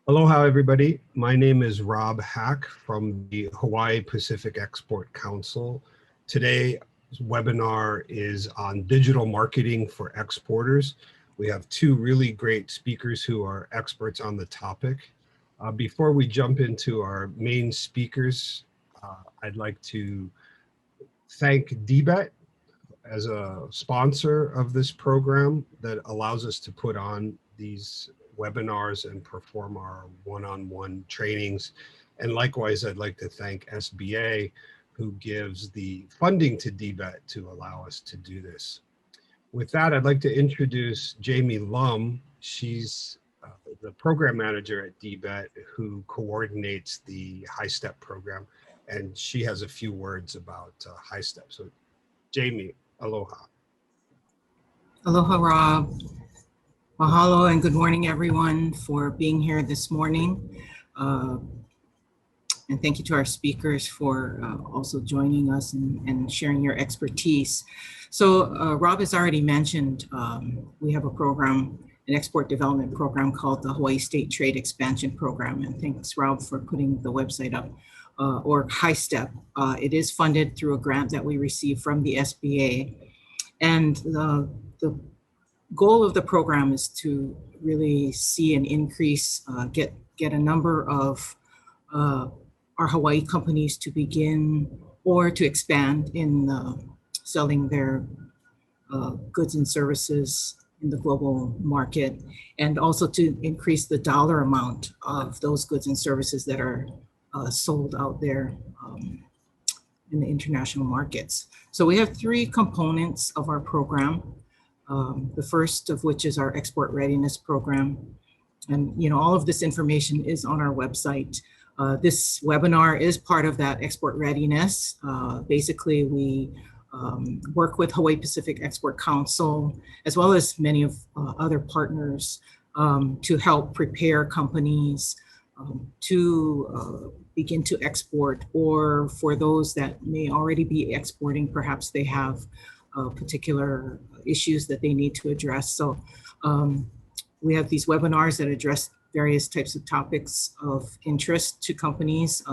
Aloha, everybody. My name is Rob Hack from the Hawaii Pacific Export Council. Today's webinar is on digital marketing for exporters. We have two really great speakers who are experts on the topic. Before we jump into our main speakers, I'd like to thank DBET as a sponsor of this program that allows us to put on these webinars and perform our one-on-one trainings. And likewise, I'd like to thank SBA, who gives the funding to DBET to allow us to do this. With that, I'd like to introduce Jamie Lum. She's the program manager at DBET who coordinates the HiSTEP program, and she has a few words about HiSTEP. So Jamie, aloha. Aloha, Rob. Mahalo and good morning, everyone, for being here this morning. And thank you to our speakers for also joining us and sharing your expertise. So Rob has already mentioned we have a program, an export development program called the Hawaii State Trade Expansion Program. And thanks, Rob, for putting the website up, or HiSTEP. It is funded through a grant that we received from the SBA. And the goal of the program is to really see an increase, get a number of our Hawaii companies to begin or to expand in selling their goods and services in the global market, and also to increase the dollar amount of those goods and services that are sold out there in the international markets. So we have three components of our program. The first of which is our export readiness program. And all of this information is on our website. This webinar is part of that export readiness. Basically, we work with Hawaii Pacific Export Council, as well as many of other partners to help prepare companies to begin to export, or for those that may already be exporting, perhaps they have particular issues that they need to address. So we have these webinars that address various types of topics of interest to companies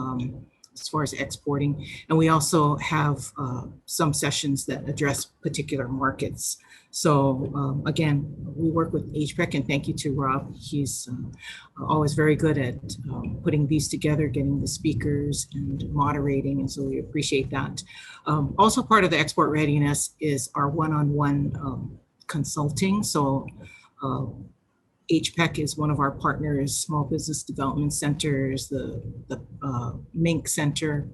as far as exporting. And we also have some sessions that address particular markets. So again, we work with HPEC, and thank you to Rob. He's always very good at putting these together, getting the speakers and moderating, and so we appreciate that. Also part of the export readiness is our one-on-one consulting. So HPEC is one of our partners, Small Business Development Centers, the MINC Center,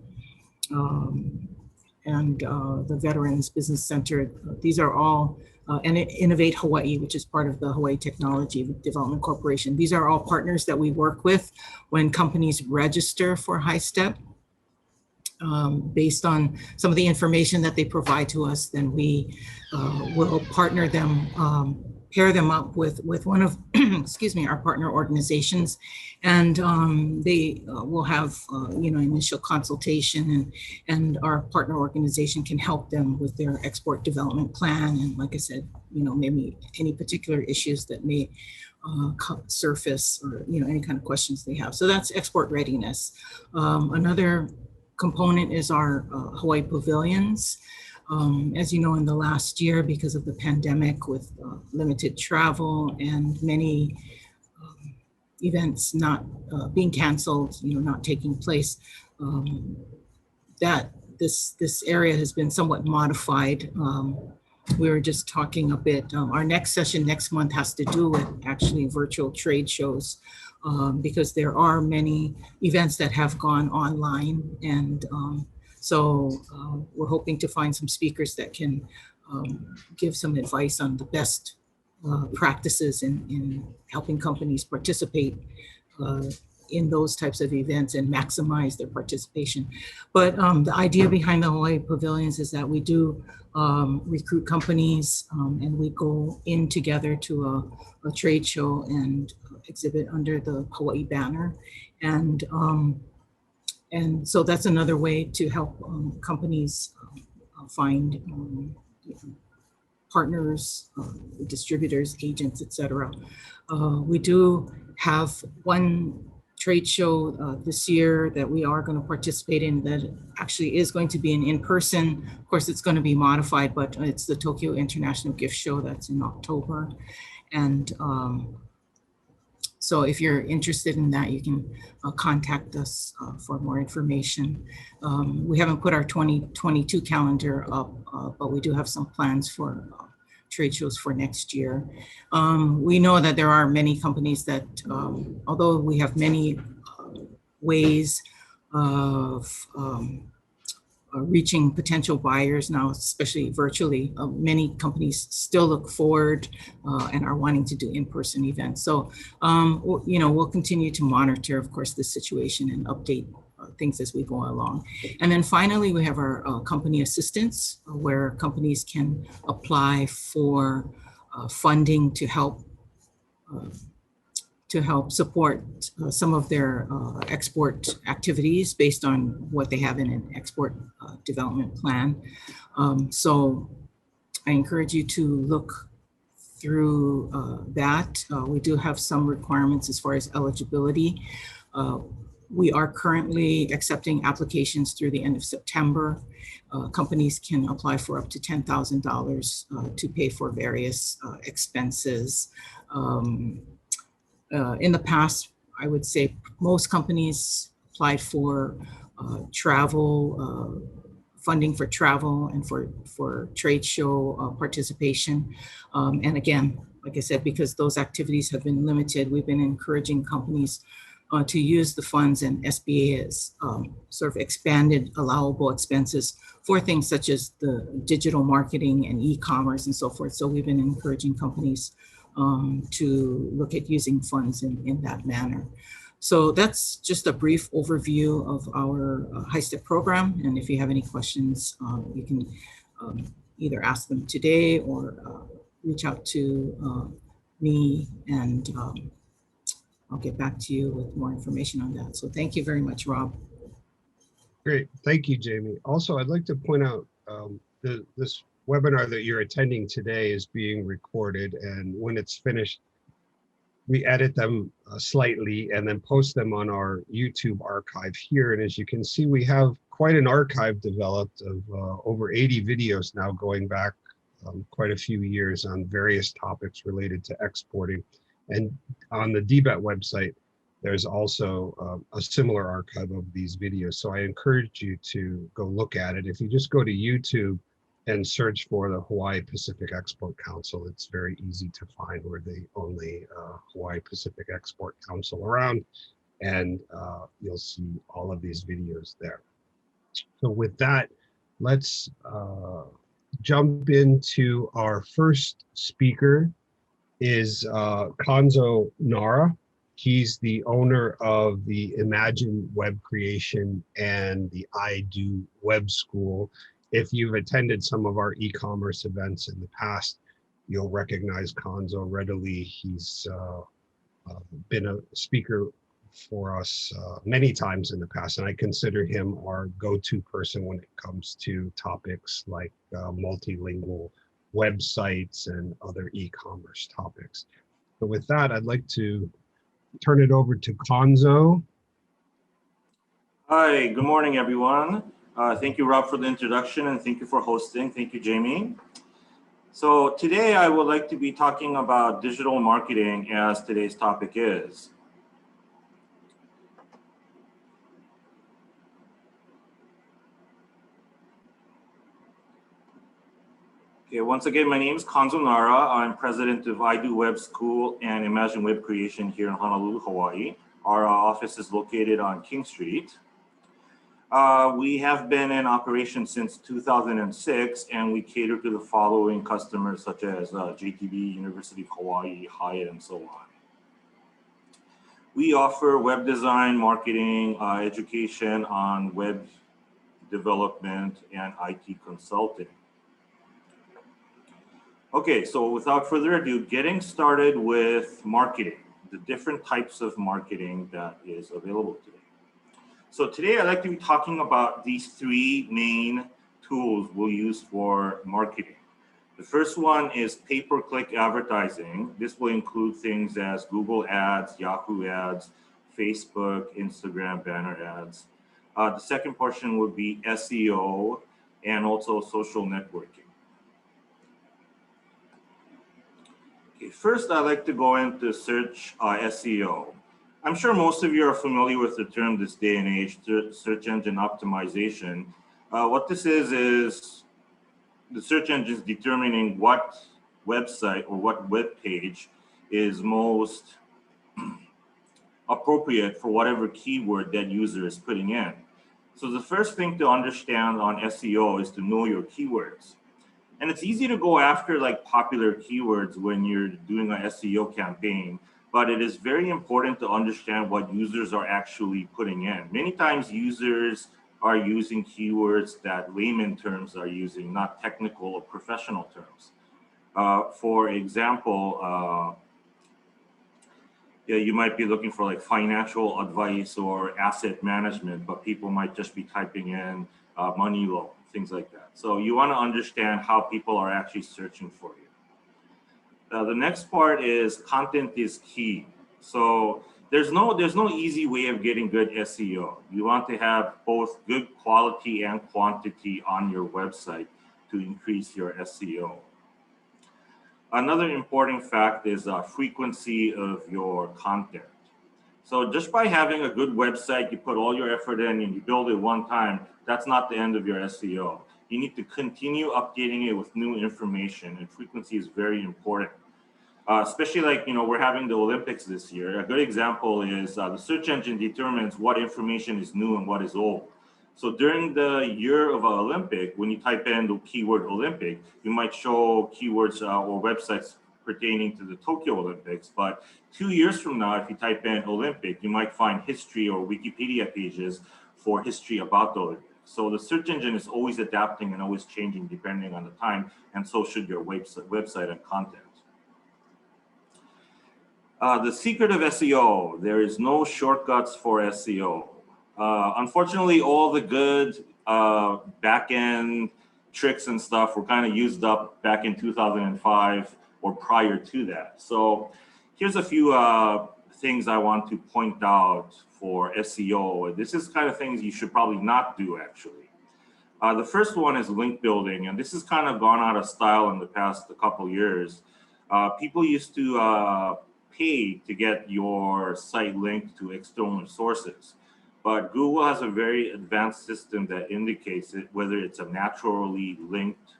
and the Veterans Business Center. These are all, and Innovate Hawaii, which is part of the Hawaii Technology Development Corporation. These are all partners that we work with when companies register for HiSTEP. Based on some of the information that they provide to us, then we will partner them, pair them up with one of excuse me, our partner organizations, and they will have initial consultation, and our partner organization can help them with their export development plan, and like I said, maybe any particular issues that may surface, or any kind of questions they have. So that's export readiness. Another component is our Hawaii pavilions. As you know, in the last year, because of the pandemic, with limited travel and many events not being canceled, not taking place, that this area has been somewhat modified. We were just talking a bit. Our next session next month has to do with actually virtual trade shows, because there are many events that have gone online, and so we're hoping to find some speakers that can give some advice on the best practices in helping companies participate in those types of events and maximize their participation. But the idea behind the Hawaii Pavilions is that we do recruit companies, and we go in together to a trade show and exhibit under the Hawaii banner. And so that's another way to help companies find partners, distributors, agents, etc. We do have one trade show this year that we are going to participate in that actually is going to be an in-person. Of course, it's going to be modified, but it's the Tokyo International Gift Show that's in October. And so if you're interested in that, you can contact us for more information. We haven't put our 2022 calendar up, but we do have some plans for trade shows for next year. We know that there are many companies that, although we have many ways of reaching potential buyers now, especially virtually, many companies still look forward and are wanting to do in-person events. So, you know, we'll continue to monitor, of course, the situation and update things as we go along. And then finally, we have our company assistance, where companies can apply for funding to help support some of their export activities based on what they have in an export development plan. So I encourage you to look through that. We do have some requirements as far as eligibility. We are currently accepting applications through the end of September. Companies can apply for up to $10,000 to pay for various expenses. In the past, I would say most companies applied for travel, funding for travel and for trade show participation. And again, like I said, because those activities have been limited, we've been encouraging companies to use the funds, and SBA has sort of expanded allowable expenses for things such as the digital marketing and e-commerce and so forth. So we've been encouraging companies to look at using funds in that manner. So that's just a brief overview of our HiSTEP program. And if you have any questions, you can either ask them today or reach out to me, and I'll get back to you with more information on that. So thank you very much, Rob. Great. Thank you, Jamie. Also, I'd like to point out this webinar that you're attending today is being recorded, and when it's finished, we edit them slightly and then post them on our YouTube archive here. And as you can see, we have quite an archive developed of over 80 videos now, going back quite a few years on various topics related to exporting. And on the DBET website, there's also a similar archive of these videos. So I encourage you to go look at it. If you just go to YouTube and search for the Hawaii Pacific Export Council, it's very easy to find. We're the only Hawaii Pacific Export Council around, and you'll see all of these videos there. So with that, let's jump into our first speaker. Is Kanzo Nara. He's the owner of the Imagine Web Creation and the I Do Web School. If you've attended some of our e-commerce events in the past, you'll recognize Kanzo readily. He's been a speaker for us many times in the past, and I consider him our go-to person when it comes to topics like multilingual websites and other e-commerce topics. So with that, I'd like to turn it over to Kanzo. Hi, good morning, everyone. Thank you, Rob, for the introduction, and thank you for hosting. Thank you, Jamie. So today I would like to be talking about digital marketing, as today's topic is. Okay, once again, my name is Kanzo Nara. I'm president of I Do Web School and Imagine Web Creation here in Honolulu, Hawaii. Our office is located on King Street. We have been in operation since 2006, and we cater to the following customers such as JTB, University of Hawaii, Hyatt, and so on. We offer web design, marketing, education on web development, and IT consulting. Okay, so without further ado, getting started with marketing, the different types of marketing that is available today. So today I'd like to be talking about these three main tools we'll use for marketing. The first one is pay-per-click advertising. This will include things as Google ads, Yahoo ads, Facebook, Instagram banner ads. The second portion would be SEO and also social networking. Okay, first, I'd like to go into search SEO. I'm sure most of you are familiar with the term this day and age, search engine optimization. What this is the search engine is determining what website or what web page is most appropriate for whatever keyword that user is putting in. So the first thing to understand on SEO is to know your keywords. And it's easy to go after like popular keywords when you're doing an SEO campaign, but it is very important to understand what users are actually putting in. Many times users are using keywords that layman terms are using, not technical or professional terms. For example, yeah, you might be looking for like financial advice or asset management, but people might just be typing in money loan, things like that. So you want to understand how people are actually searching for you. The next part is content is key. So there's no easy way of getting good SEO. You want to have both good quality and quantity on your website to increase your SEO. Another important fact is frequency of your content. So just by having a good website, you put all your effort in and you build it one time, that's not the end of your SEO. You need to continue updating it with new information, and frequency is very important. Especially like, we're having the Olympics this year. A good example is the search engine determines what information is new and what is old. So during the year of an Olympic, when you type in the keyword Olympic, you might show keywords or websites pertaining to the Tokyo Olympics. But 2 years from now, if you type in Olympic, you might find history or Wikipedia pages for history about the Olympics. So the search engine is always adapting and always changing depending on the time, and so should your website and content. The secret of SEO, there is no shortcuts for SEO. Unfortunately, all the good back-end tricks and stuff were kind of used up back in 2005 or prior to that. So here's a few things I want to point out for SEO. This is kind of things you should probably not do, actually. The first one is link building, and this has kind of gone out of style in the past couple years. People used to pay to get your site linked to external sources. But Google has a very advanced system that indicates it, whether it's a naturally linked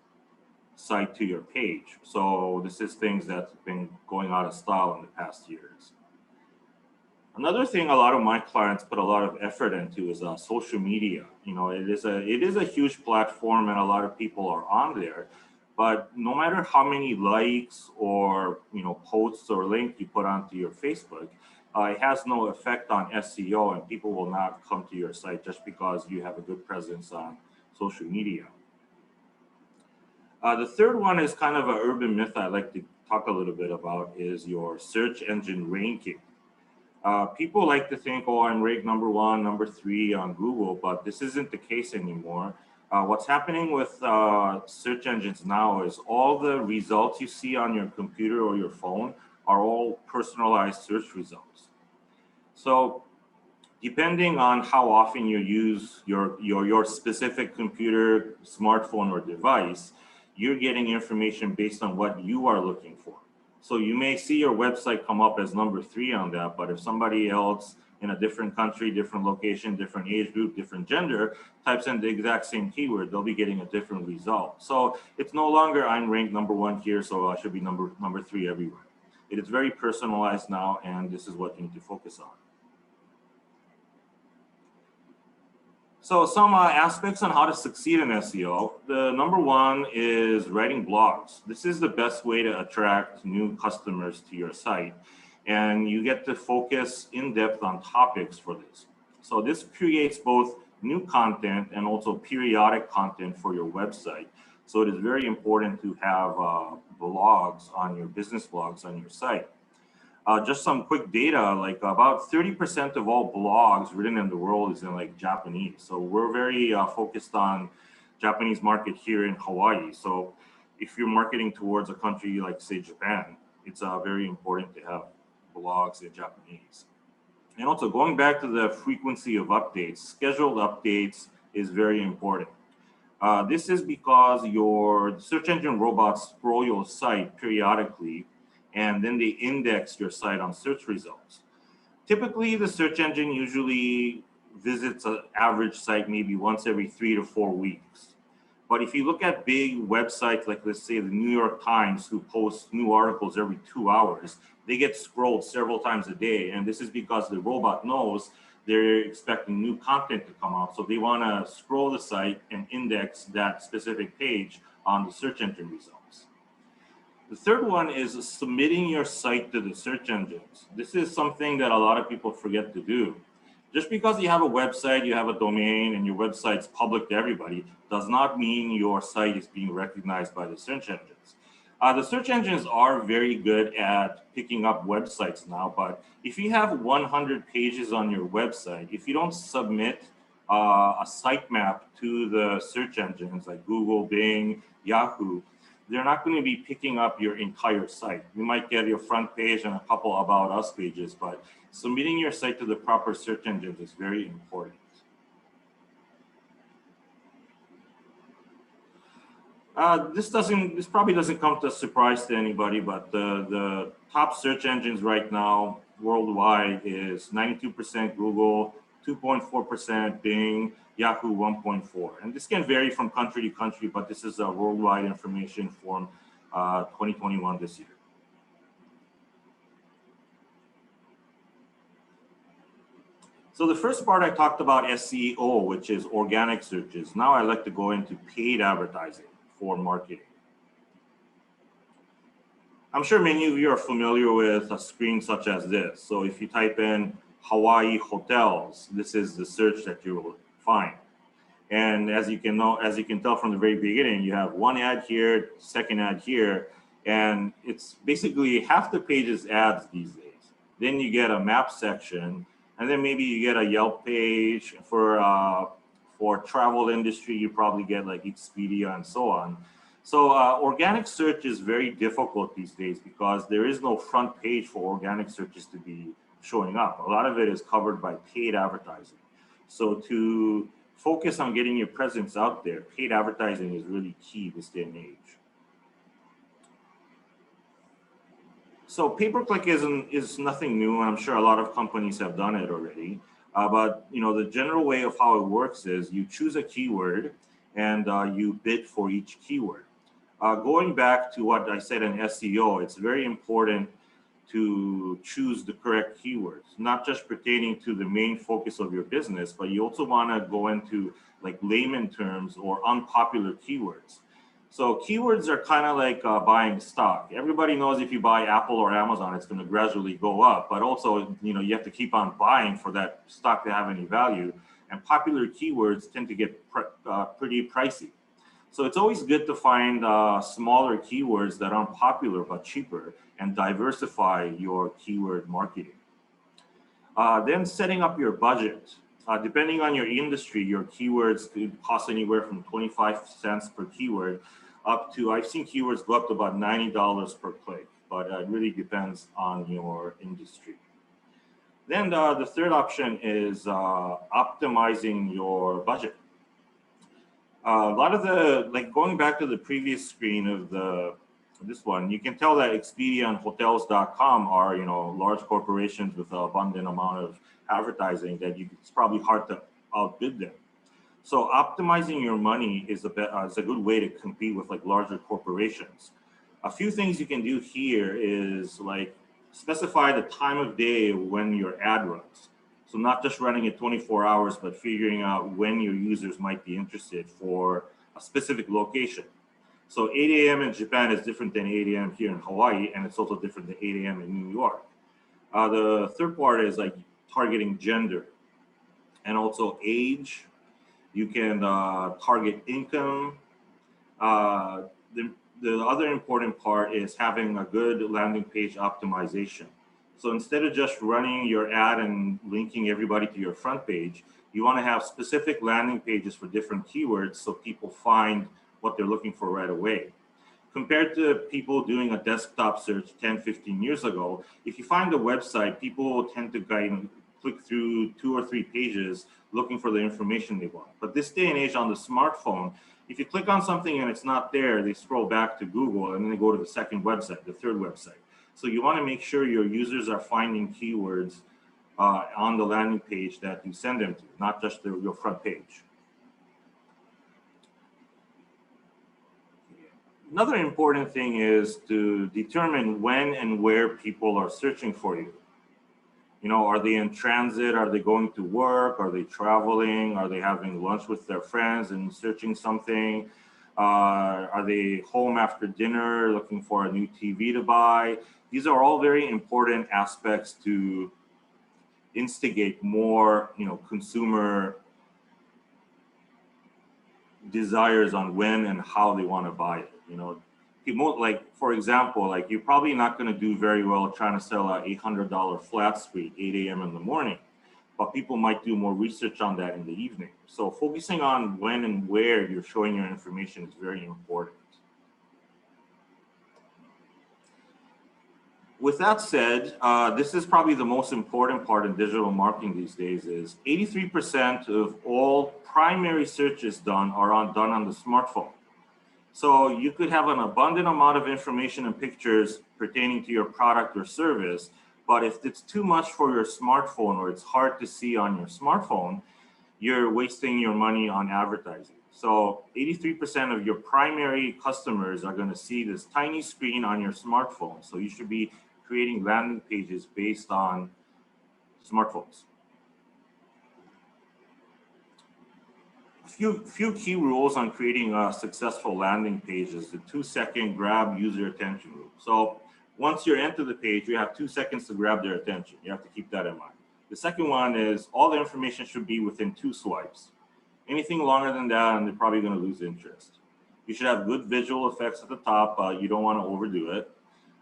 site to your page. So this is things that's been going out of style in the past years. Another thing a lot of my clients put a lot of effort into is social media. It is a huge platform and a lot of people are on there. But no matter how many likes or posts or links you put onto your Facebook, it has no effect on SEO, and people will not come to your site just because you have a good presence on social media. The third one is kind of an urban myth I'd like to talk a little bit about is your search engine ranking. People like to think, oh, I'm ranked number 1, number 3 on Google, but this isn't the case anymore. What's happening with search engines now is all the results you see on your computer or your phone are all personalized search results. So depending on how often you use your specific computer, smartphone, or device, you're getting information based on what you are looking for. So you may see your website come up as number 3 on that, but if somebody else in a different country, different location, different age group, different gender, types in the exact same keyword, they'll be getting a different result. So it's no longer I'm ranked number 1 here, so I should be number 3 everywhere. It is very personalized now, and this is what you need to focus on. So some aspects on how to succeed in SEO. The number 1 is writing blogs. This is the best way to attract new customers to your site. And you get to focus in depth on topics for this. So this creates both new content and also periodic content for your website. So it is very important to have blogs on your business blogs on your site. Just some quick data, like about 30% of all blogs written in the world is in like Japanese. So we're very focused on Japanese market here in Hawaii. So if you're marketing towards a country like, say, Japan, it's very important to have blogs in Japanese. And also going back to the frequency of updates, scheduled updates is very important. This is because your search engine robots scroll your site periodically, and then they index your site on search results. Typically, the search engine usually visits an average site maybe once every 3 to 4 weeks. But if you look at big websites like, let's say, the New York Times, who posts new articles every 2 hours, they get scrolled several times a day. And this is because the robot knows they're expecting new content to come out. So they want to scroll the site and index that specific page on the search engine results. The third one is submitting your site to the search engines. This is something that a lot of people forget to do. Just because you have a website, you have a domain, and your website's public to everybody, does not mean your site is being recognized by the search engines. The search engines are very good at picking up websites now, but if you have 100 pages on your website, if you don't submit a sitemap to the search engines like Google, Bing, Yahoo, they're not going to be picking up your entire site. You might get your front page and a couple About Us pages, but submitting your site to the proper search engines is very important. This probably doesn't come to a surprise to anybody, but the top search engines right now worldwide is 92% Google, 2.4% Bing, Yahoo 1.4. And this can vary from country to country, but this is a worldwide information from 2021 this year. So the first part I talked about SEO, which is organic searches. Now I'd like to go into paid advertising for marketing. I'm sure many of you are familiar with a screen such as this. So if you type in Hawaii hotels, this is the search that you will find. And as you can tell from the very beginning, you have one ad here, second ad here, and it's basically half the page is ads these days. Then you get a map section, and then maybe you get a Yelp page for travel industry. You probably get like Expedia and so on. So organic search is very difficult these days because there is no front page for organic searches to be showing up. A lot of it is covered by paid advertising. So to focus on getting your presence out there, paid advertising is really key this day and age. So pay-per-click is nothing new, and I'm sure a lot of companies have done it already. But the general way of how it works is you choose a keyword and you bid for each keyword. Going back to what I said in SEO, it's very important to choose the correct keywords, not just pertaining to the main focus of your business, but you also want to go into like layman terms or unpopular keywords. So keywords are kind of like buying stock. Everybody knows if you buy Apple or Amazon, it's going to gradually go up, but also, you have to keep on buying for that stock to have any value. And popular keywords tend to get pretty pricey. So it's always good to find smaller keywords that aren't popular but cheaper and diversify your keyword marketing. Then setting up your budget. Depending on your industry, your keywords could cost anywhere from 25 cents per keyword up to, I've seen keywords go up to about $90 per click, but it really depends on your industry. Then the third option is optimizing your budget. A lot of going back to the previous screen of this one, you can tell that Expedia and Hotels.com are, large corporations with an abundant amount of advertising that it's probably hard to outbid them. So optimizing your money is a good way to compete with like larger corporations. A few things you can do here is like specify the time of day when your ad runs. So not just running it 24 hours, but figuring out when your users might be interested for a specific location. So 8 a.m. in Japan is different than 8 a.m. here in Hawaii, and it's also different than 8 a.m. in New York. The third part is like targeting gender and also age. You can target income. The other important part is having a good landing page optimization. So instead of just running your ad and linking everybody to your front page, you want to have specific landing pages for different keywords so people find what they're looking for right away. compared to people doing a desktop search 10, 15 years ago, if you find a website, people tend to click through 2 or 3 pages looking for the information they want. But this day and age on the smartphone, if you click on something and it's not there, they scroll back to Google and then they go to the second website, the third website. So you want to make sure your users are finding keywords on the landing page that you send them to, not just your front page. Another important thing is to determine when and where people are searching for you. You know, are they in transit? Are they going to work? Are they traveling? Are they having lunch with their friends and searching something? Are they home after dinner looking for a new TV to buy? These are all very important aspects to instigate more, consumer desires on when and how they want to buy it. People, like, for example, like, you're probably not going to do very well trying to sell a $800 flat screen 8 a.m. in the morning, but people might do more research on that in the evening. So focusing on when and where you're showing your information is very important. With that said, this is probably the most important part in digital marketing these days is 83% of all primary searches done on the smartphone. So you could have an abundant amount of information and pictures pertaining to your product or service, but if it's too much for your smartphone or it's hard to see on your smartphone, you're wasting your money on advertising. So 83% of your primary customers are going to see this tiny screen on your smartphone. So you should be creating landing pages based on smartphones. Few key rules on creating a successful landing page is the 2-second grab user attention rule. So once you're into the page, you have 2 seconds to grab their attention. You have to keep that in mind. The second one is all the information should be within 2 swipes. Anything longer than that, and they're probably going to lose interest. You should have good visual effects at the top. You don't want to overdo it.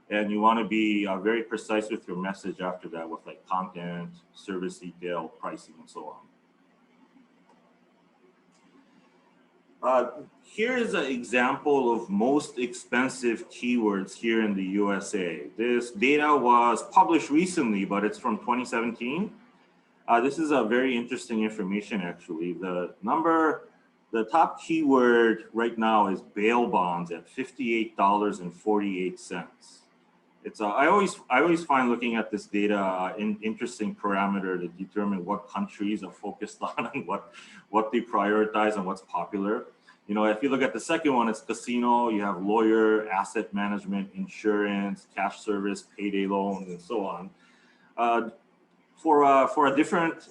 And you want to be very precise with your message after that with like content, service detail, pricing, and so on. Here is an example of most expensive keywords here in the USA. This data was published recently, but it's from 2017. This is a very interesting information, actually. The top keyword right now is bail bonds at $58.48. I always find looking at this data an interesting parameter to determine what countries are focused on and what they prioritize and what's popular. If you look at the second one, it's casino. You have lawyer, asset management, insurance, cash service, payday loans, and so on. For a different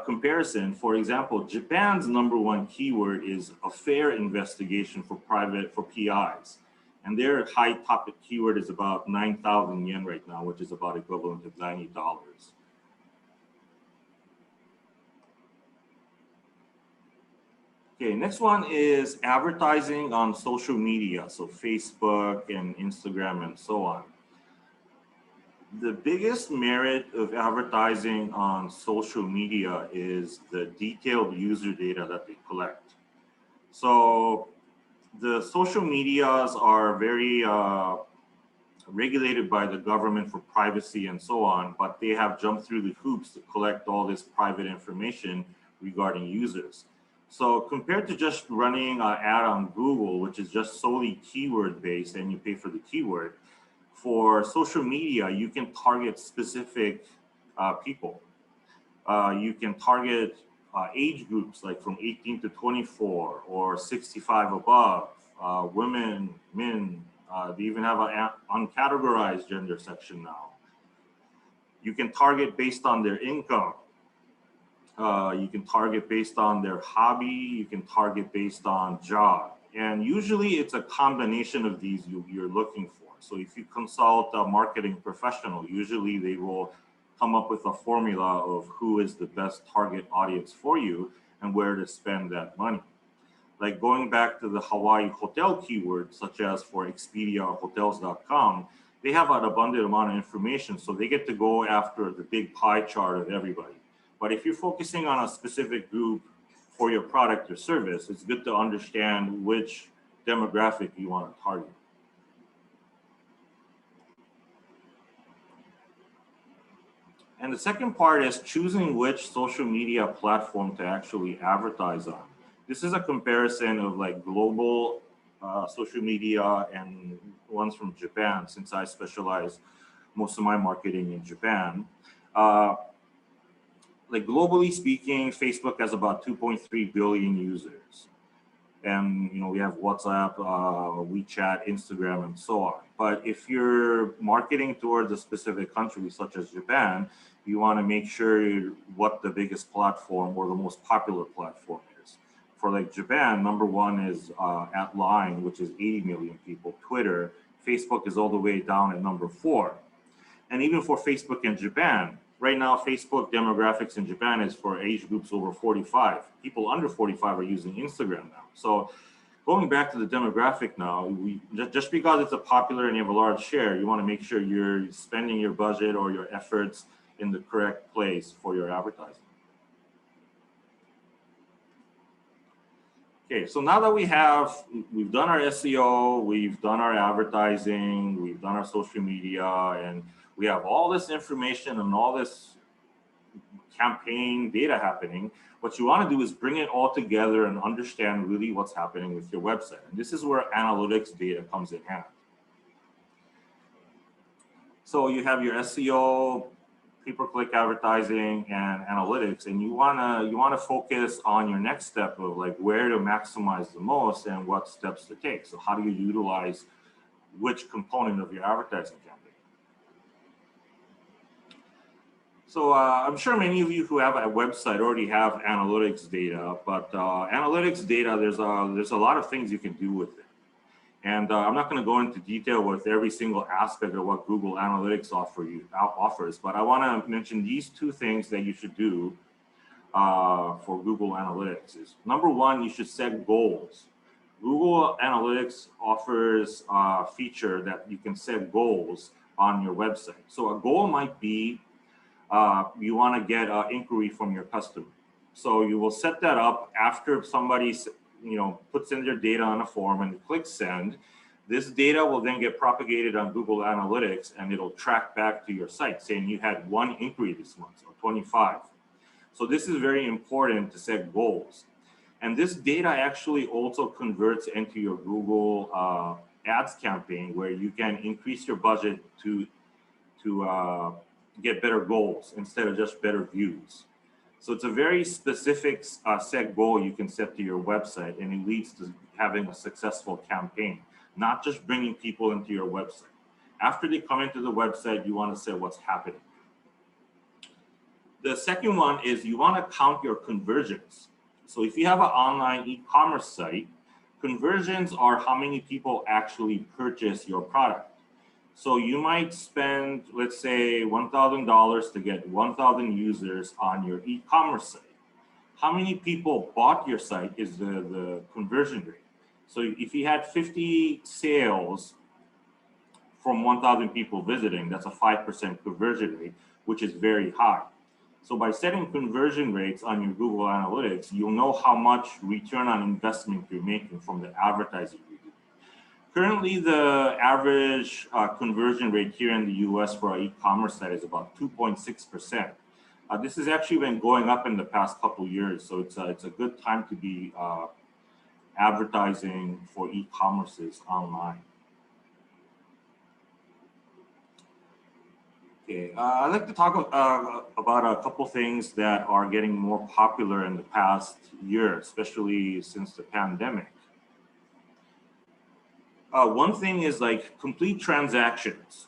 comparison, for example, Japan's #1 keyword is affair investigation for PIs. And their high topic keyword is about 9,000 yen right now, which is about equivalent to $90. Okay, next one is advertising on social media, so Facebook and Instagram and so on. The biggest merit of advertising on social media is the detailed user data that they collect. So the social medias are very regulated by the government for privacy and so on, but they have jumped through the hoops to collect all this private information regarding users. So compared to just running an ad on Google, which is just solely keyword based and you pay for the keyword, for social media, you can target specific people. You can target age groups like from 18 to 24 or 65 above, women, men. They even have an uncategorized gender section now. You can target based on their income. You can target based on their hobby. You can target based on job. And usually it's a combination of these you're looking for. So if you consult a marketing professional, usually they will come up with a formula of who is the best target audience for you and where to spend that money. Like going back to the Hawaii hotel keyword, such as for Expedia or hotels.com, they have an abundant amount of information, so they get to go after the big pie chart of everybody. But if you're focusing on a specific group for your product or service, it's good to understand which demographic you want to target. And the second part is choosing which social media platform to actually advertise on. This is a comparison of like global social media and ones from Japan, since I specialize most of my marketing in Japan. Like globally speaking, Facebook has about 2.3 billion users. And we have WhatsApp, WeChat, Instagram, and so on. But if you're marketing towards a specific country, such as Japan, you want to make sure what the biggest platform or the most popular platform is. For like Japan, number one is @Line, which is 80 million people. Twitter, Facebook is all the way down at number 4. And even for Facebook in Japan, right now, Facebook demographics in Japan is for age groups over 45. People under 45 are using Instagram now. So going back to the demographic now, just because it's a popular and you have a large share, you want to make sure you're spending your budget or your efforts in the correct place for your advertising. Okay, so now that we've done our SEO, we've done our advertising, we've done our social media, and we have all this information and all this campaign data happening, what you want to do is bring it all together and understand really what's happening with your website. And this is where analytics data comes in handy. So you have your SEO, pay-per-click advertising, and analytics, and you wanna focus on your next step of like where to maximize the most and what steps to take. So how do you utilize which component of your advertising campaign? So I'm sure many of you who have a website already have analytics data, but analytics data, there's a lot of things you can do with it. And I'm not going to go into detail with every single aspect of what Google Analytics offers, but I want to mention these 2 things that you should do for Google Analytics. Is number 1, you should set goals. Google Analytics offers a feature that you can set goals on your website. So a goal might be you want to get an inquiry from your customer. So you will set that up after somebody puts in their data on a form and clicks send. This data will then get propagated on Google Analytics, and it'll track back to your site saying you had 1 inquiry this month or 25. So this is very important to set goals. And this data actually also converts into your Google Ads campaign, where you can increase your budget to get better goals instead of just better views. So it's a very specific set goal you can set to your website, and it leads to having a successful campaign, not just bringing people into your website. After they come into the website, you want to say what's happening. The second one is you want to count your conversions. So if you have an online e-commerce site, conversions are how many people actually purchase your product. So you might spend, let's say, $1,000 to get 1,000 users on your e-commerce site. How many people bought your site is the conversion rate. So if you had 50 sales from 1,000 people visiting, that's a 5% conversion rate, which is very high. So by setting conversion rates on your Google Analytics, you'll know how much return on investment you're making from the advertising you do. Currently, the average conversion rate here in the US for our e-commerce site is about 2.6%. This has actually been going up in the past couple of years, so it's a good time to be advertising for e-commerces online. Okay, I'd like to talk about a couple things that are getting more popular in the past year, especially since the pandemic. One thing is like complete transactions.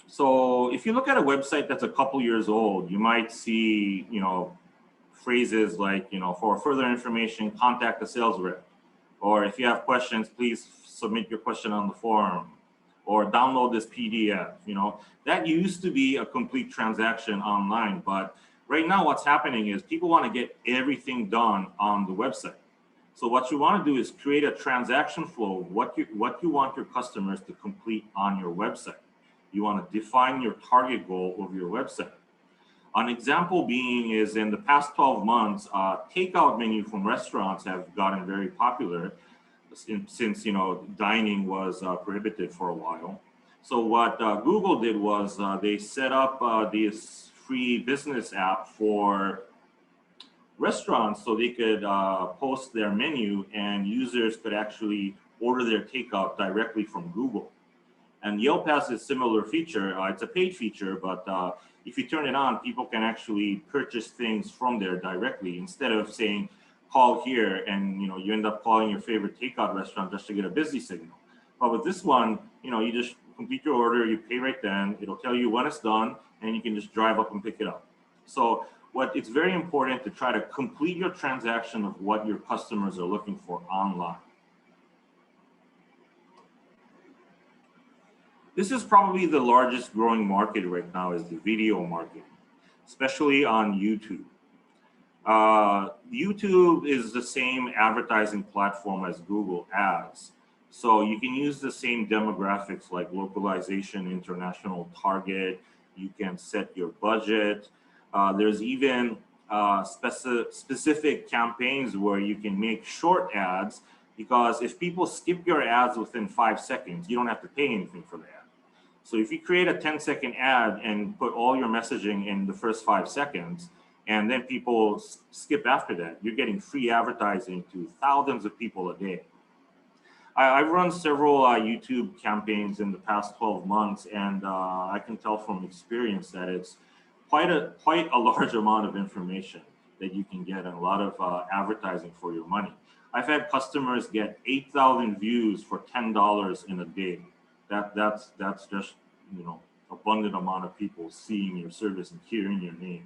So if you look at a website that's a couple years old, you might see, phrases like, for further information, contact a sales rep. Or if you have questions, please submit your question on the forum. Or download this PDF, That used to be a complete transaction online, but right now what's happening is people want to get everything done on the website. So what you want to do is create a transaction flow of what you want your customers to complete on your website. You want to define your target goal of your website. An example being is in the past 12 months, takeout menu from restaurants have gotten very popular since dining was prohibited for a while. So what Google did was they set up this free business app for restaurants so they could post their menu and users could actually order their takeout directly from Google. And Yelp has a similar feature. It's a paid feature, but if you turn it on, people can actually purchase things from there directly instead of saying, call here, and you end up calling your favorite takeout restaurant just to get a busy signal. But with this one, you just complete your order, you pay right then, it'll tell you when it's done, and you can just drive up and pick it up. So it's very important to try to complete your transaction of what your customers are looking for online. This is probably the largest growing market right now, is the video market, especially on YouTube. YouTube is the same advertising platform as Google Ads. So you can use the same demographics like localization, international target. You can set your budget. There's even specific campaigns where you can make short ads, because if people skip your ads within 5 seconds, you don't have to pay anything for the ad. So if you create a 10-second ad and put all your messaging in the first 5 seconds, and then people skip after that, you're getting free advertising to thousands of people a day. I've run several YouTube campaigns in the past 12 months, and I can tell from experience that it's quite a large amount of information that you can get, and a lot of advertising for your money. I've had customers get 8,000 views for $10 in a day. That's just abundant amount of people seeing your service and hearing your name.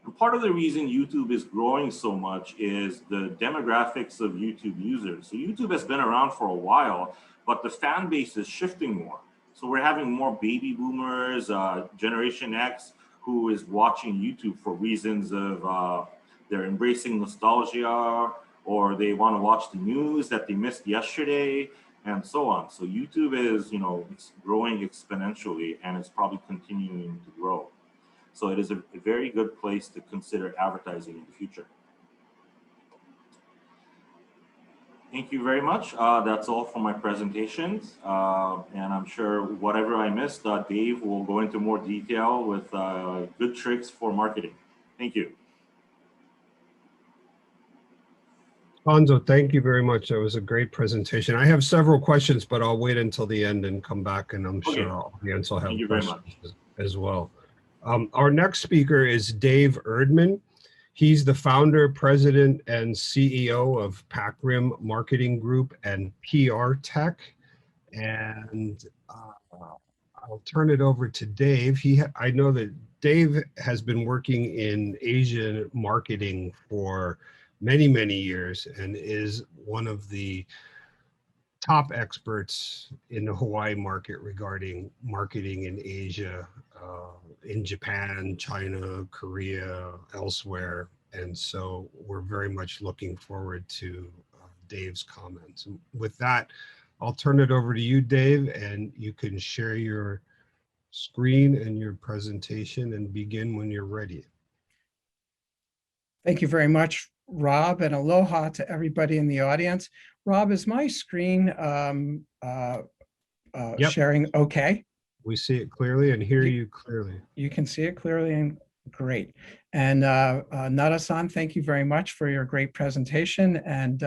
And part of the reason YouTube is growing so much is the demographics of YouTube users. So YouTube has been around for a while, but the fan base is shifting more. So we're having more baby boomers, Generation X, who is watching YouTube for reasons of they're embracing nostalgia, or they want to watch the news that they missed yesterday, and so on. So YouTube is, it's growing exponentially, and it's probably continuing to grow. So it is a very good place to consider advertising in the future. Thank you very much. That's all for my presentations. And I'm sure whatever I missed, Dave will go into more detail with good tricks for marketing. Thank you. Hanzo, thank you very much. That was a great presentation. I have several questions, but I'll wait until the end and come back, and I'm sure our audience will have questions as well. Our next speaker is Dave Erdman. He's the founder, president, and CEO of PackRim Marketing Group and PR Tech. And I'll turn it over to Dave. I know that Dave has been working in Asian marketing for many, many years and is one of the top experts in the Hawaii market regarding marketing in Asia, in Japan, China, Korea, elsewhere. And so we're very much looking forward to Dave's comments. And with that, I'll turn it over to you, Dave, and you can share your screen and your presentation and begin when you're ready. Thank you very much, Rob, and aloha to everybody in the audience. Rob, is my screen sharing okay? We see it clearly and hear you clearly. You can see it clearly, and great. And Nara-san, thank you very much for your great presentation, and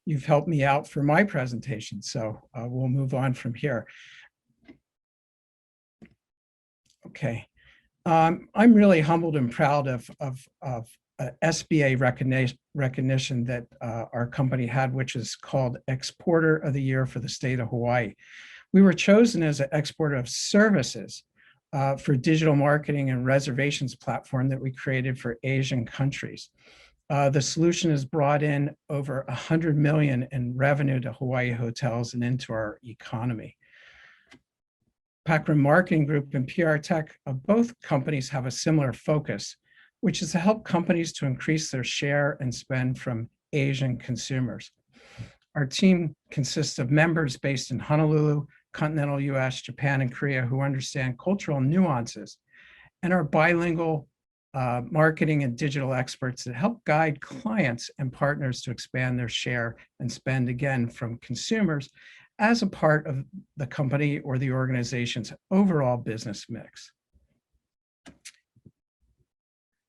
you've helped me out for my presentation. So we'll move on from here. Okay. I'm really humbled and proud of SBA recognition that our company had, which is called Exporter of the Year for the state of Hawaii. We were chosen as an exporter of services for digital marketing and reservations platform that we created for Asian countries. The solution has brought in over 100 million in revenue to Hawaii hotels and into our economy. PackRim Marketing Group and PR Tech, both companies have a similar focus, which is to help companies to increase their share and spend from Asian consumers. Our team consists of members based in Honolulu, continental US, Japan, and Korea who understand cultural nuances and are bilingual marketing and digital experts that help guide clients and partners to expand their share and spend again from consumers as a part of the company or the organization's overall business mix.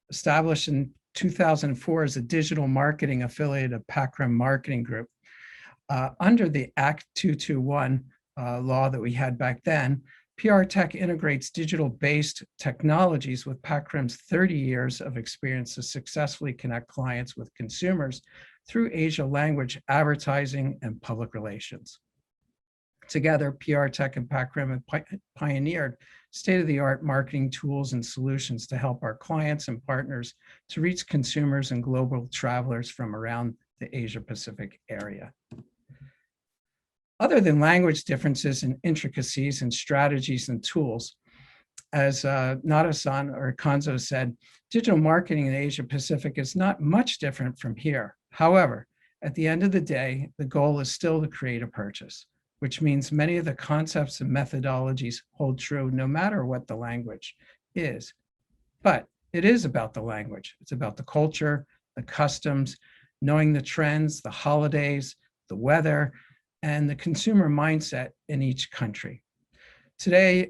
Established in 2004 as a digital marketing affiliate of PacRim Marketing Group, under the Act 221 law that we had back then, PR Tech integrates digital-based technologies with PacRim's 30 years of experience to successfully connect clients with consumers through Asia language advertising and public relations. Together, PR Tech and PacRim have pioneered state-of-the-art marketing tools and solutions to help our clients and partners to reach consumers and global travelers from around the Asia-Pacific area. Other than language differences and intricacies and strategies and tools, as Nada-san or Kanzo said, digital marketing in Asia Pacific is not much different from here. However, at the end of the day, the goal is still to create a purchase, which means many of the concepts and methodologies hold true no matter what the language is. But it is about the language. It's about the culture, the customs, knowing the trends, the holidays, the weather, and the consumer mindset in each country. Today,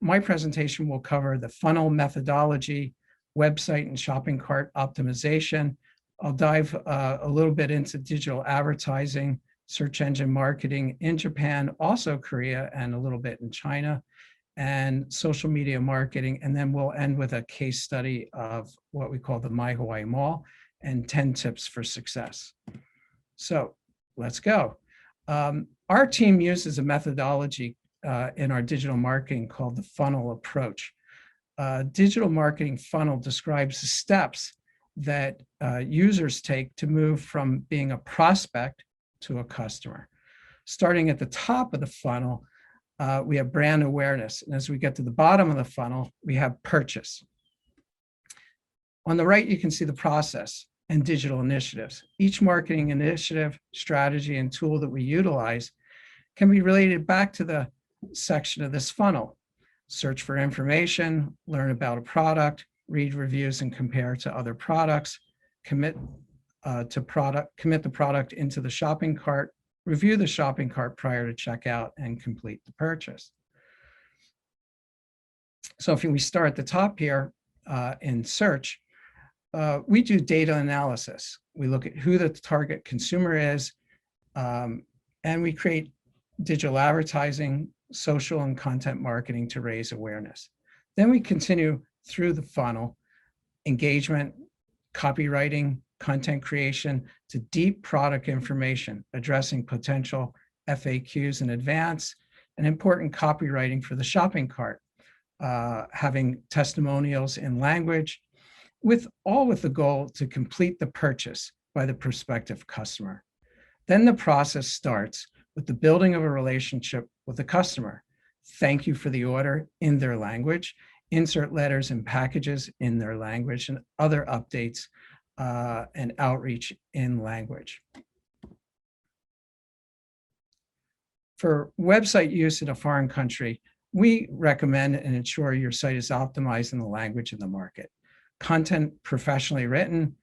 my presentation will cover the funnel methodology, website and shopping cart optimization. I'll dive a little bit into digital advertising, search engine marketing in Japan, also Korea, and a little bit in China, and social media marketing. And then we'll end with a case study of what we call the MyHawaii Mall and 10 tips for success. So let's go. Our team uses a methodology in our digital marketing called the funnel approach. Digital marketing funnel describes the steps that users take to move from being a prospect to a customer. Starting at the top of the funnel, we have brand awareness. And as we get to the bottom of the funnel, we have purchase. On the right, you can see the process and digital initiatives. Each marketing initiative, strategy, and tool that we utilize can be related back to the section of this funnel. Search for information, learn about a product, read reviews and compare to other products, commit the product into the shopping cart, review the shopping cart prior to checkout, and complete the purchase. So if we start at the top here in search, we do data analysis. We look at who the target consumer is, and we create digital advertising, social and content marketing to raise awareness. Then we continue through the funnel, engagement, copywriting, content creation, to deep product information, addressing potential FAQs in advance, and important copywriting for the shopping cart, having testimonials in language, with the goal to complete the purchase by the prospective customer. Then the process starts with the building of a relationship with the customer. Thank you for the order in their language, insert letters and packages in their language, and other updates and outreach in language. For website use in a foreign country, we recommend and ensure your site is optimized in the language of the market. Content professionally written,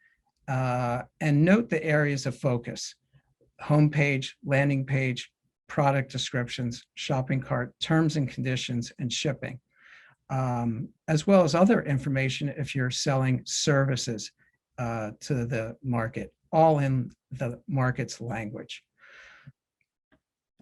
and note the areas of focus: homepage, landing page, product descriptions, shopping cart, terms and conditions, and shipping, as well as other information if you're selling services to the market, all in the market's language.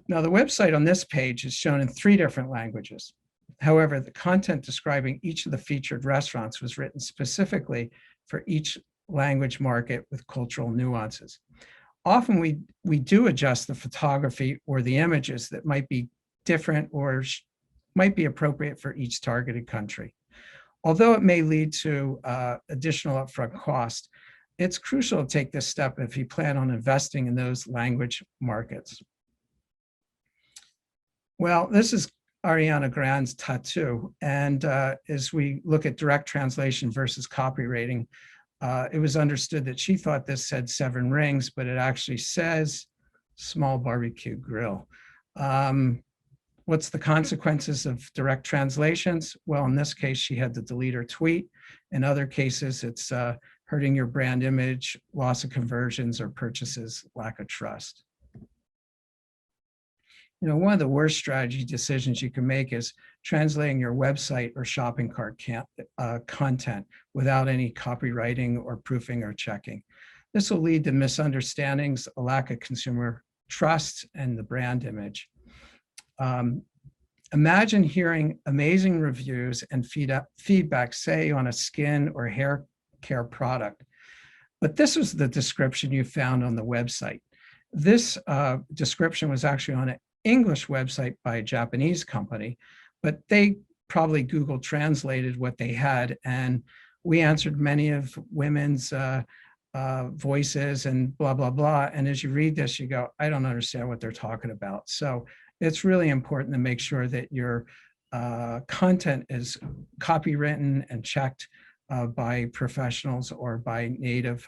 Now, the website on this page is shown in 3 different languages. However, the content describing each of the featured restaurants was written specifically for each language market with cultural nuances. Often we do adjust the photography or the images that might be different or might be appropriate for each targeted country. Although it may lead to additional upfront cost, it's crucial to take this step if you plan on investing in those language markets. Well, this is Ariana Grande's tattoo. And as we look at direct translation versus copywriting, it was understood that she thought this said 7 rings, but it actually says small barbecue grill. What's the consequences of direct translations? Well, in this case, she had to delete her tweet. In other cases, it's hurting your brand image, loss of conversions or purchases, lack of trust. One of the worst strategy decisions you can make is translating your website or shopping cart content without any copywriting or proofing or checking. This will lead to misunderstandings, a lack of consumer trust, and the brand image. Imagine hearing amazing reviews and feedback, say on a skin or hair care product, but this was the description you found on the website. This description was actually on an English website by a Japanese company, but they probably Google translated what they had, and we answered many of women's voices and blah, blah, blah. And as you read this, you go, I don't understand what they're talking about. So it's really important to make sure that your content is copywritten and checked by professionals or by native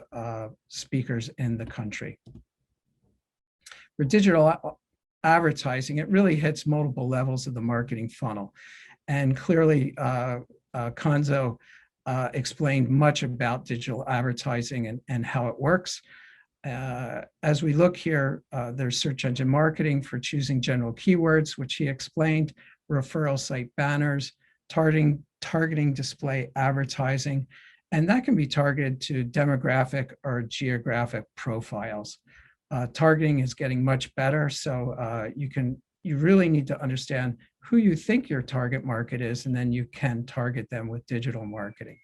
speakers in the country. For digital advertising, it really hits multiple levels of the marketing funnel. And clearly, Konzo explained much about digital advertising and how it works. As we look here, there's search engine marketing for choosing general keywords, which he explained, referral site banners, targeting display advertising, and that can be targeted to demographic or geographic profiles. Targeting is getting much better, so you really need to understand who you think your target market is, and then you can target them with digital marketing.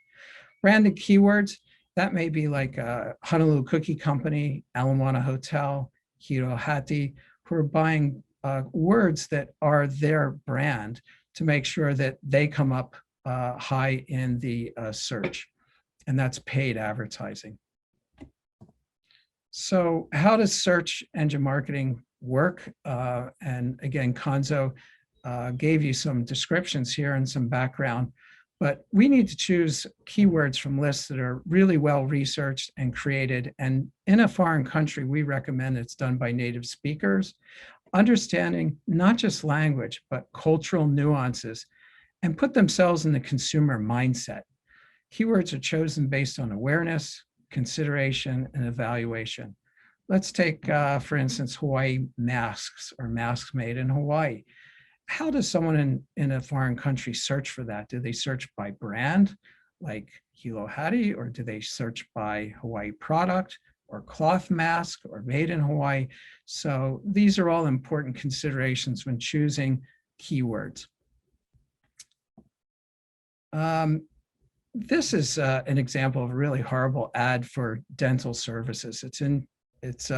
Branded keywords, that may be like Honolulu Cookie Company, Alamoana Hotel, Hirohati, who are buying words that are their brand to make sure that they come up high in the search, and that's paid advertising. So how does search engine marketing work? And again, Konzo gave you some descriptions here and some background, but we need to choose keywords from lists that are really well researched and created. And in a foreign country, we recommend it's done by native speakers, understanding not just language, but cultural nuances, and put themselves in the consumer mindset. Keywords are chosen based on awareness, consideration, and evaluation. Let's take, for instance, Hawaii masks or masks made in Hawaii. How does someone in a foreign country search for that? Do they search by brand, like Hilohati, or do they search by Hawaii product or cloth mask or made in Hawaii? So these are all important considerations when choosing keywords. This is an example of a really horrible ad for dental services. It's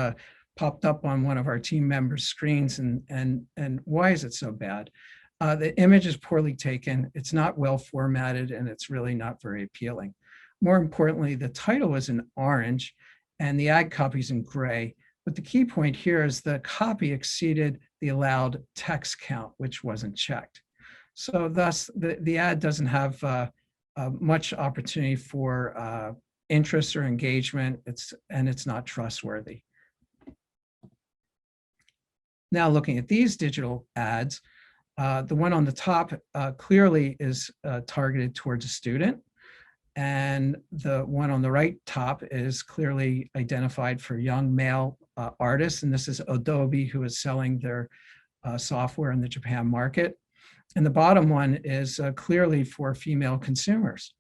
popped up on one of our team members' screens, and why is it so bad? The image is poorly taken, it's not well formatted, and it's really not very appealing. More importantly, the title is in orange and the ad copy is in gray, but the key point here is the copy exceeded the allowed text count, which wasn't checked. So thus, the ad doesn't have much opportunity for interest or engagement, and it's not trustworthy. Now looking at these digital ads, the one on the top clearly is targeted towards a student, and the one on the right top is clearly identified for young male artists, and this is Adobe, who is selling their software in the Japan market. And the bottom one is clearly for female consumers.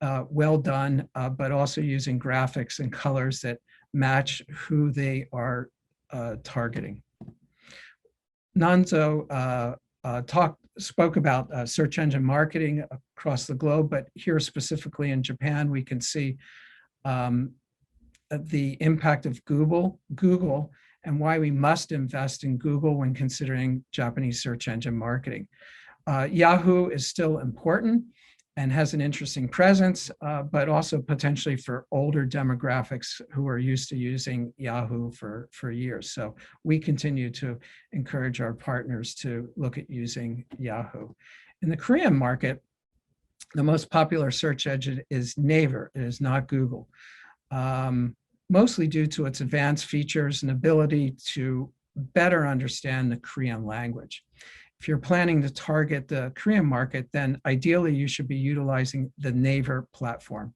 Well done, but also using graphics and colors that match who they are targeting. Nanzo spoke about search engine marketing across the globe, but here specifically in Japan, we can see the impact of Google and why we must invest in Google when considering Japanese search engine marketing. Yahoo is still important and has an interesting presence, but also potentially for older demographics who are used to using Yahoo for years. So we continue to encourage our partners to look at using Yahoo. In the Korean market, the most popular search engine is Naver. It is not Google, mostly due to its advanced features and ability to better understand the Korean language. If you're planning to target the Korean market, then ideally you should be utilizing the Naver platform.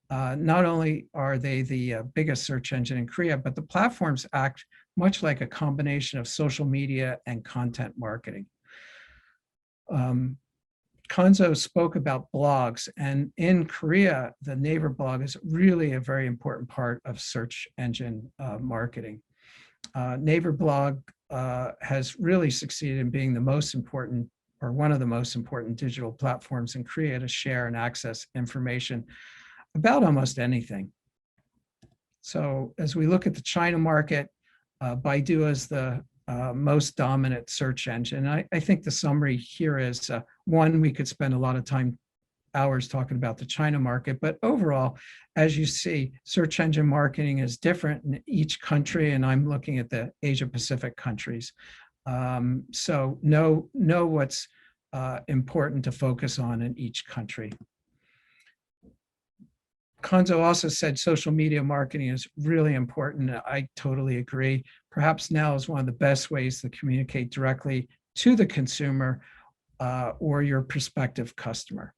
Not only are they the biggest search engine in Korea, but the platforms act much like a combination of social media and content marketing. Konzo spoke about blogs, and in Korea, the Naver blog is really a very important part of search engine marketing. Naver blog has really succeeded in being the most important, or one of the most important digital platforms in Korea to share and access information about almost anything. So as we look at the China market, Baidu is the most dominant search engine. I think the summary here is, one, we could spend a lot of hours talking about the China market, but overall, as you see, search engine marketing is different in each country, and I'm looking at the Asia Pacific countries. So know what's important to focus on in each country. Konzo also said social media marketing is really important. I totally agree. Perhaps now is one of the best ways to communicate directly to the consumer or your prospective customer.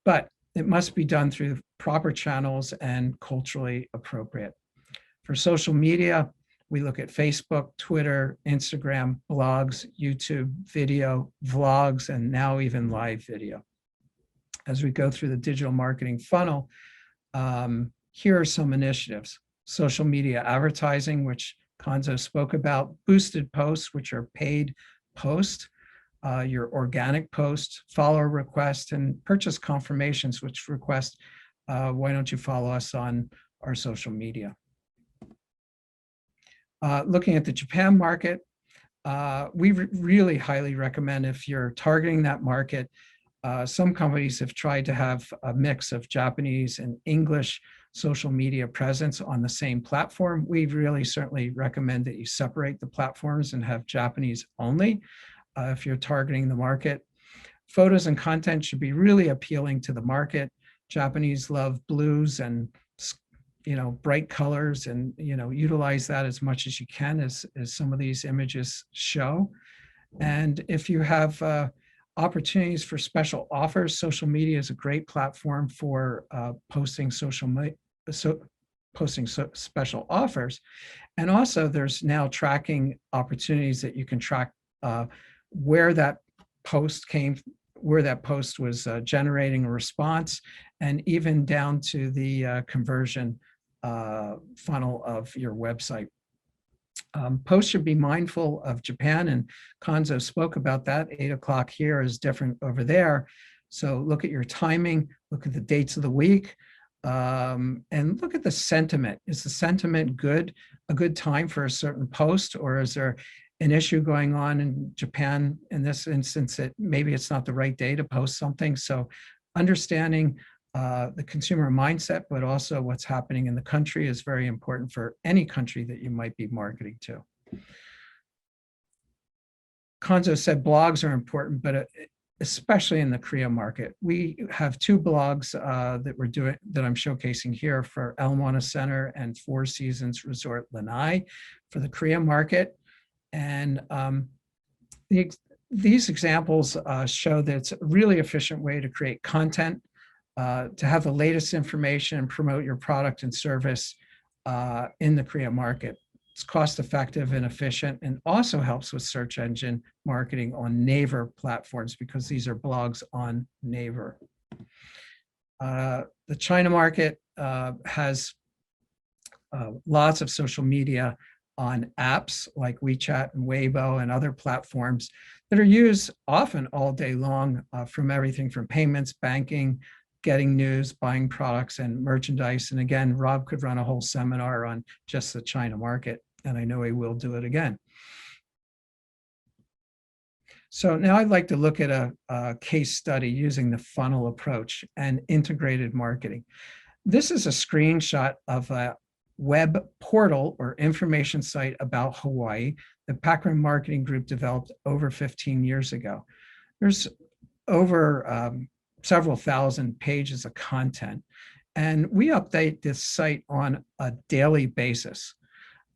But it must be done through proper channels and culturally appropriate. For social media, we look at Facebook, Twitter, Instagram, blogs, YouTube, video, vlogs, and now even live video. As we go through the digital marketing funnel, here are some initiatives. Social media advertising, which Konzo spoke about, boosted posts, which are paid posts, your organic posts, follower requests, and purchase confirmations, which request, why don't you follow us on our social media? Looking at the Japan market, we really highly recommend, if you're targeting that market, some companies have tried to have a mix of Japanese and English social media presence on the same platform. We really certainly recommend that you separate the platforms and have Japanese only if you're targeting the market. Photos and content should be really appealing to the market. Japanese love blues and bright colors, and utilize that as much as you can, as some of these images show. And if you have opportunities for special offers, social media is a great platform for posting special offers. And also there's now tracking opportunities that you can track where that post was generating a response, and even down to the conversion funnel of your website. Posts should be mindful of Japan, and Konzo spoke about that. 8 o'clock here is different over there. So look at your timing, look at the dates of the week, and look at the sentiment. Is the sentiment good, a good time for a certain post, or is there an issue going on in Japan in this instance that maybe it's not the right day to post something? So understanding the consumer mindset, but also what's happening in the country is very important for any country that you might be marketing to. Konzo said blogs are important, but especially in the Korea market. We have 2 blogs that I'm showcasing here for El Moana Center and Four Seasons Resort Lanai for the Korea market. And these examples show that it's a really efficient way to create content, to have the latest information and promote your product and service in the Korea market. It's cost effective and efficient, and also helps with search engine marketing on Naver platforms, because these are blogs on Naver. The China market has lots of social media on apps like WeChat and Weibo and other platforms that are used often all day long, from everything from payments, banking, getting news, buying products and merchandise. And again, Rob could run a whole seminar on just the China market, and I know he will do it again. So now I'd like to look at a case study using the funnel approach and integrated marketing. This is a screenshot of a web portal or information site about Hawaii that Packard Marketing Group developed over 15 years ago. There's over several thousand pages of content, and we update this site on a daily basis.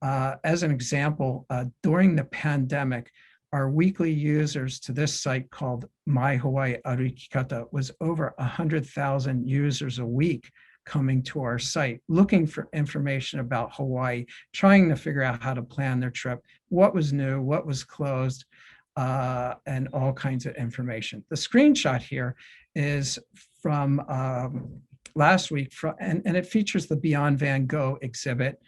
As an example, during the pandemic, our weekly users to this site called MyHawaii Arukikata was over 100,000 users a week coming to our site, looking for information about Hawaii, trying to figure out how to plan their trip, what was new, what was closed, and all kinds of information. The screenshot here is from last week, and it features the Beyond Van Gogh exhibit,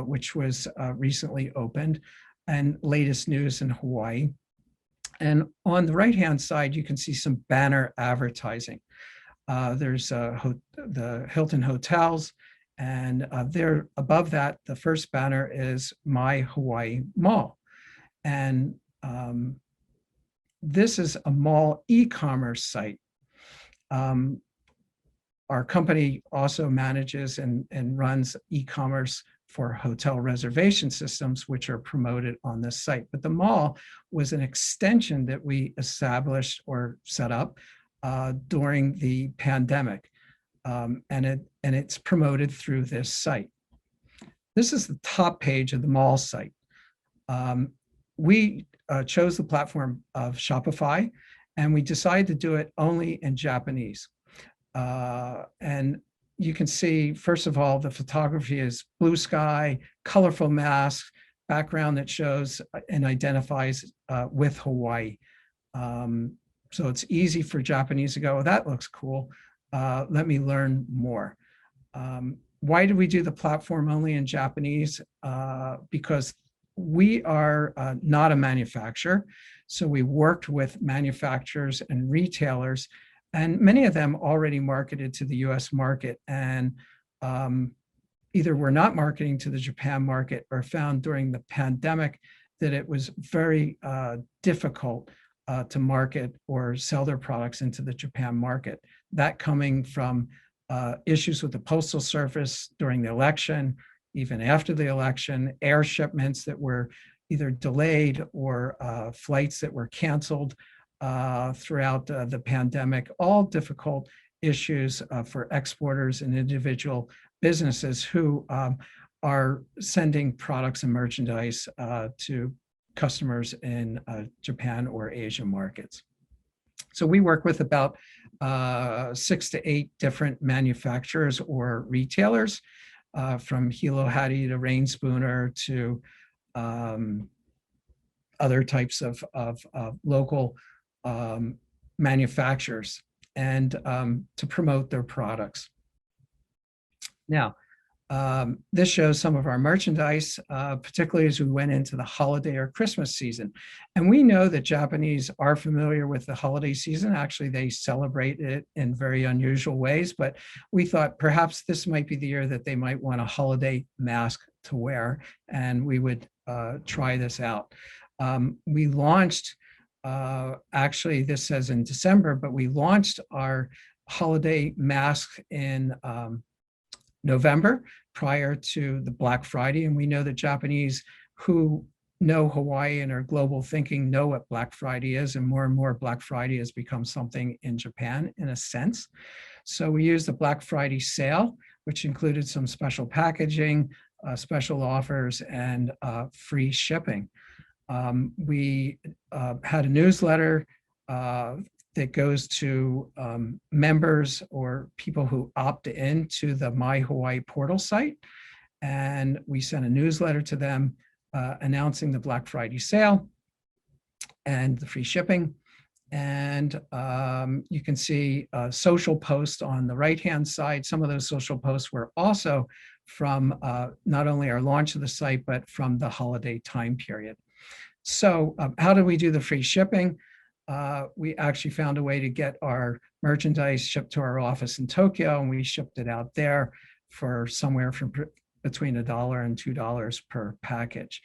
which was recently opened, and latest news in Hawaii. And on the right-hand side, you can see some banner advertising. There's the Hilton Hotels, and there above that, the first banner is MyHawaii Mall. And this is a mall e-commerce site. Our company also manages and runs e-commerce for hotel reservation systems, which are promoted on this site. But the mall was an extension that we established or set up during the pandemic, and it's promoted through this site. This is the top page of the mall site. We chose the platform of Shopify, and we decided to do it only in Japanese. And you can see, first of all, the photography is blue sky, colorful mask, background that shows and identifies with Hawaii. So it's easy for Japanese to go, oh, that looks cool. Let me learn more. Why did we do the platform only in Japanese? Because we are not a manufacturer. So we worked with manufacturers and retailers, and many of them already marketed to the US market, and either were not marketing to the Japan market or found during the pandemic that it was very difficult to market or sell their products into the Japan market. That coming from issues with the Postal Service during the election, even after the election, air shipments that were either delayed or flights that were canceled throughout the pandemic, all difficult issues for exporters and individual businesses who are sending products and merchandise to customers in Japan or Asia markets. So we work with about 6 to 8 different manufacturers or retailers, from Hilo Hattie to Rain Spooner to other types of local manufacturers, and to promote their products. Now, this shows some of our merchandise, particularly as we went into the holiday or Christmas season. And we know that Japanese are familiar with the holiday season. Actually, they celebrate it in very unusual ways, but we thought perhaps this might be the year that they might want a holiday mask to wear, and we would try this out. We launched, actually this says in December, but we launched our holiday mask in November, prior to the Black Friday. And we know that Japanese who know Hawaii and are global thinking know what Black Friday is, and more Black Friday has become something in Japan in a sense. So we used the Black Friday sale, which included some special packaging, special offers, and free shipping. We had a newsletter that goes to members or people who opt in to the MyHawaii portal site. And we sent a newsletter to them announcing the Black Friday sale and the free shipping. And you can see social posts on the right-hand side. Some of those social posts were also from not only our launch of the site, but from the holiday time period. So how did we do the free shipping? We actually found a way to get our merchandise shipped to our office in Tokyo, and we shipped it out there for somewhere from between $1 and $2 per package.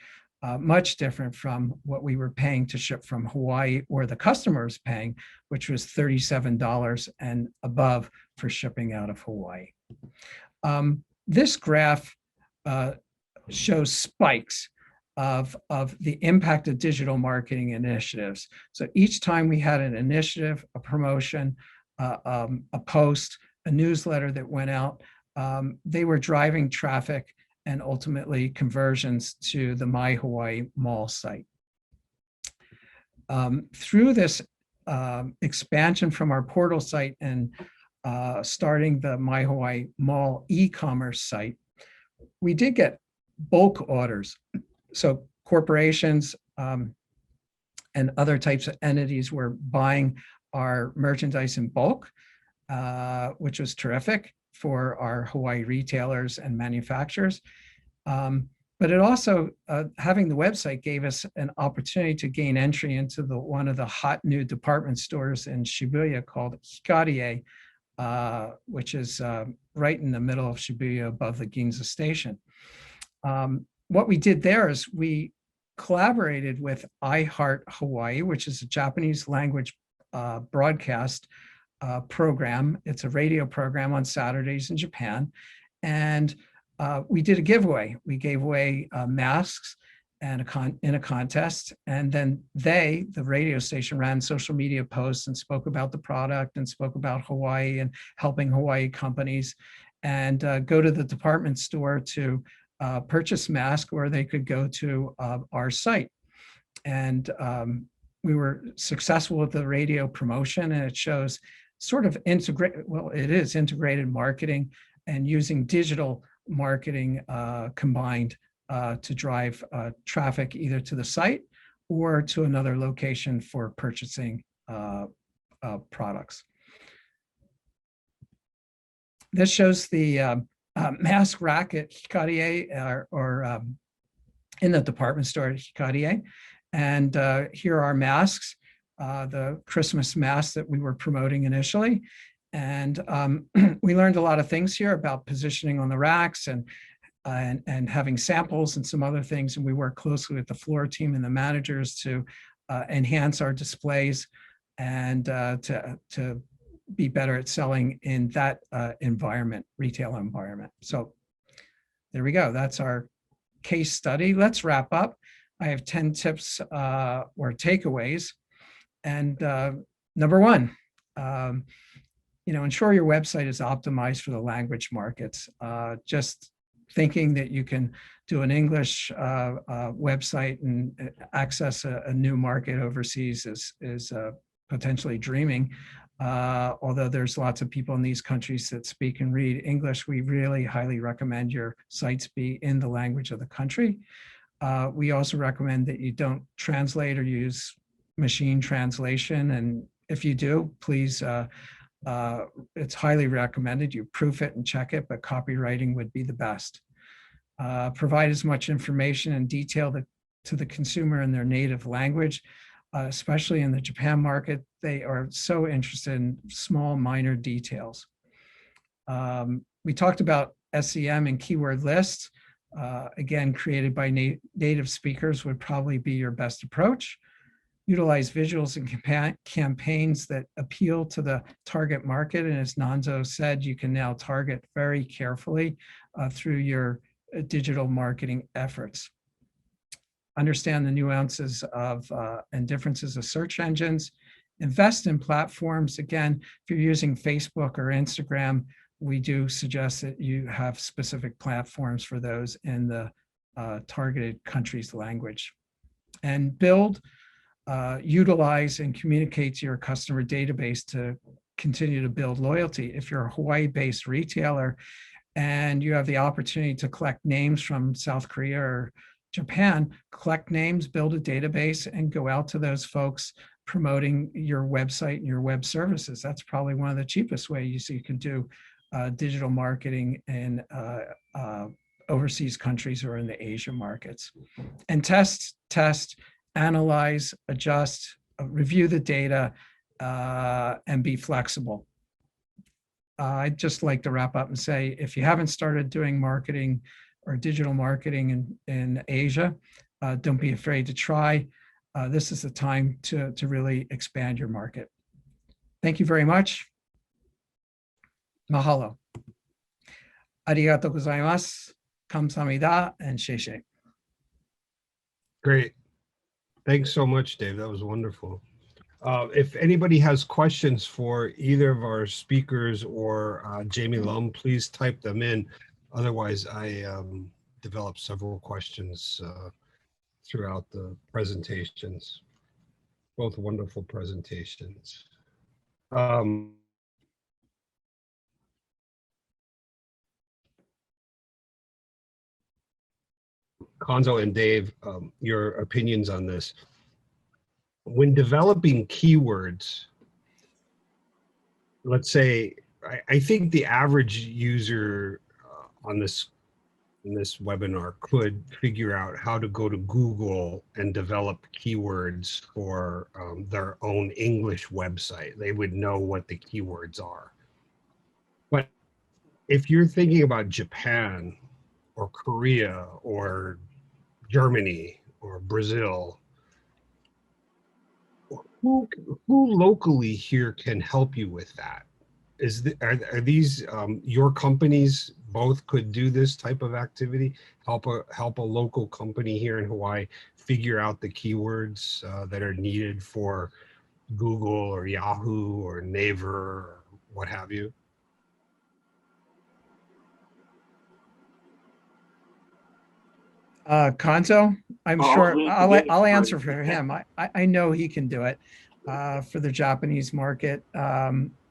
Much different from what we were paying to ship from Hawaii, or the customers paying, which was $37 and above for shipping out of Hawaii. This graph shows spikes of the impact of digital marketing initiatives. So each time we had an initiative, a promotion, a post, a newsletter that went out, they were driving traffic and ultimately conversions to the MyHawaii Mall site. Through this expansion from our portal site and starting the MyHawaii Mall e-commerce site, we did get bulk orders. So corporations and other types of entities were buying our merchandise in bulk, which was terrific for our Hawaii retailers and manufacturers. But it also, having the website gave us an opportunity to gain entry into one of the hot new department stores in Shibuya called HiSTEP, which is right in the middle of Shibuya above the Ginza station. What we did there is we collaborated with HiHeartHawaii, which is a Japanese language broadcast program. It's a radio program on Saturdays in Japan. And we did a giveaway. We gave away masks and in a contest. And then the radio station, ran social media posts and spoke about the product and spoke about Hawaii and helping Hawaii companies, and go to the department store to purchase masks, or they could go to our site. And we were successful with the radio promotion, and it shows sort of integrated marketing and using digital marketing combined to drive traffic either to the site or to another location for purchasing products. This shows the mask rack at HiSTEP or in the department store at HiSTEP. And here are masks, the Christmas masks that we were promoting initially. And we learned a lot of things here about positioning on the racks and having samples and some other things. And we worked closely with the floor team and the managers to enhance our displays and to be better at selling in that environment, retail environment. So there we go. That's our case study. Let's wrap up. I have 10 tips or takeaways. And number one, ensure your website is optimized for the language markets. Just thinking that you can do an English website and access a new market overseas is potentially dreaming. Although there's lots of people in these countries that speak and read English, we really highly recommend your sites be in the language of the country. We also recommend that you don't translate or use machine translation. And if you do, please, it's highly recommended you proof it and check it, but copywriting would be the best. Provide as much information and detail to the consumer in their native language, especially in the Japan market. They are so interested in small, minor details. We talked about SEM and keyword lists. Again, created by native speakers would probably be your best approach. Utilize visuals and campaigns that appeal to the target market. And as Nanzo said, you can now target very carefully through your digital marketing efforts. Understand the nuances of and differences of search engines. Invest in platforms. Again, if you're using Facebook or Instagram, we do suggest that you have specific platforms for those in the targeted country's language. And build, utilize, and communicate to your customer database to continue to build loyalty. If you're a Hawaii-based retailer and you have the opportunity to collect names from South Korea or Japan, collect names, build a database, and go out to those folks promoting your website and your web services. That's probably one of the cheapest ways you can do digital marketing in overseas countries or in the Asia markets. And test, analyze, adjust, review the data, and be flexible. I'd just like to wrap up and say, if you haven't started doing marketing or digital marketing in Asia, don't be afraid to try. This is the time to really expand your market. Thank you very much. Mahalo. Arigatou gozaimasu. Kamsahamnida and sheshe. Great. Thanks so much, Dave. That was wonderful. If anybody has questions for either of our speakers or Jamie Lum, please type them in. Otherwise, I developed several questions throughout the presentations. Both wonderful presentations. Konzo and Dave, your opinions on this. When developing keywords, let's say, I think the average user on this in this webinar could figure out how to go to Google and develop keywords for their own English website. They would know what the keywords are. But if you're thinking about Japan or Korea or Germany or Brazil, who locally here can help you with that? Are these your companies both could do this type of activity? Help a local company here in Hawaii figure out the keywords that are needed for Google or Yahoo or Naver or what have you? Konzo, I'm Oh, sure waiting I'll for answer it. for him. I know he can do it for the Japanese market.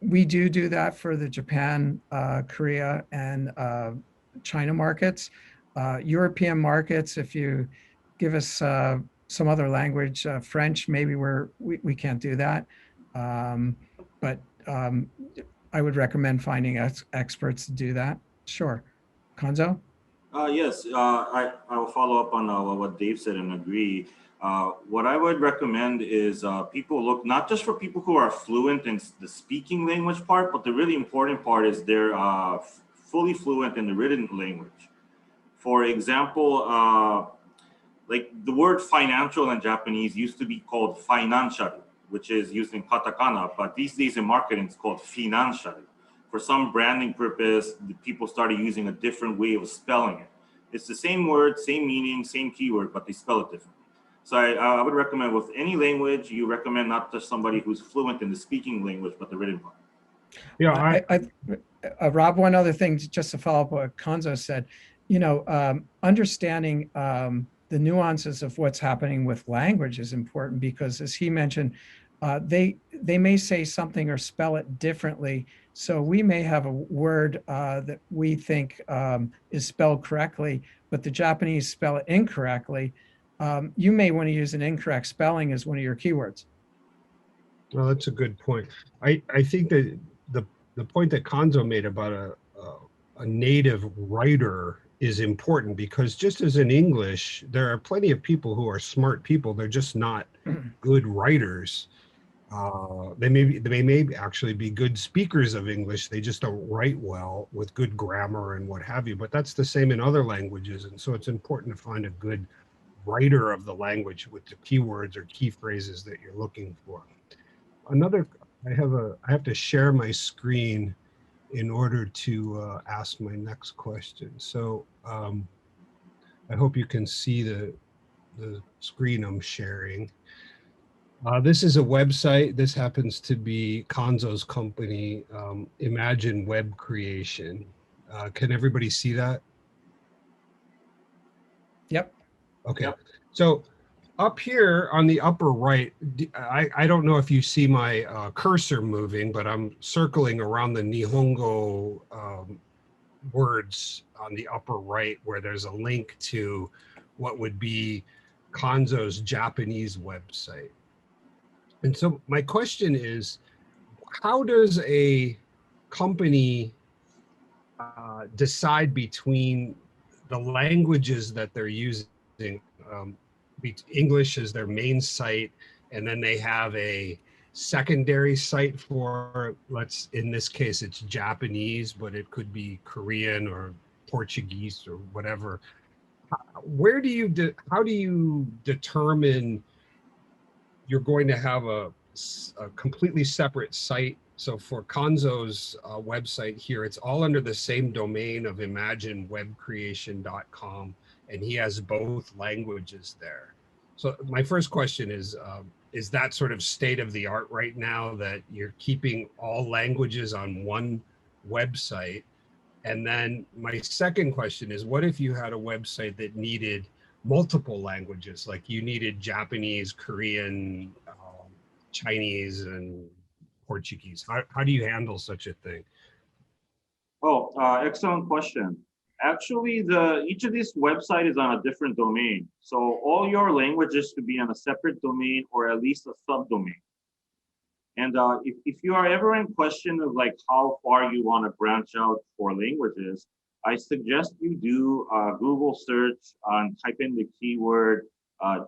We do that for the Japan, Korea, and China markets. European markets, if you give us some other language, French, maybe we can't do that. But I would recommend finding experts to do that. Sure. Konzo? Yes, I will follow up on what Dave said and agree. What I would recommend is people look not just for people who are fluent in the speaking language part, but the really important part is they're fully fluent in the written language. For example, like the word financial in Japanese used to be called financial, which is used in katakana, but these days in marketing it's called financial. For some branding purpose, the people started using a different way of spelling it. It's the same word, same meaning, same keyword, but they spell it differently. So I would recommend with any language, you recommend not just somebody who's fluent in the speaking language, but the written part. Yeah, Rob, one other thing, just to follow up what Konzo said, understanding the nuances of what's happening with language is important because, as he mentioned, they may say something or spell it differently. So we may have a word that we think is spelled correctly, but the Japanese spell it incorrectly. You may want to use an incorrect spelling as one of your keywords. well, that's a good point. I think that the point that Konzo made about a native writer is important because just as in English, there are plenty of people who are smart people. They're just not good writers. They may actually be good speakers of English. They just don't write well with good grammar and what have you. But that's the same in other languages. And so it's important to find a good writer of the language with the keywords or key phrases that you're looking for. I have to share my screen in order to ask my next question. So I hope you can see the screen I'm sharing. This is a website. This happens to be Konzo's company, Imagine Web Creation. Can everybody see that? Yep. Okay. Yep. So up here on the upper right, I don't know if you see my cursor moving, but I'm circling around the Nihongo words on the upper right where there's a link to what would be Konzo's Japanese website. And so my question is, how does a company decide between the languages that they're using? English is their main site, and then they have a secondary site for, in this case, it's Japanese, but it could be Korean or Portuguese or whatever. How do you determine you're going to have a completely separate site? So for Konzo's website here, it's all under the same domain of imaginewebcreation.com, and he has both languages there. So my first question is that sort of state of the art right now, that you're keeping all languages on one website? And then my second question is, what if you had a website that needed multiple languages, like you needed Japanese, Korean, Chinese, and Portuguese? How do you handle such a thing? Oh, excellent question. Actually, each of these website is on a different domain. So all your languages should be on a separate domain or at least a subdomain. And if you are ever in question of like how far you want to branch out for languages, I suggest you do a Google search and type in the keyword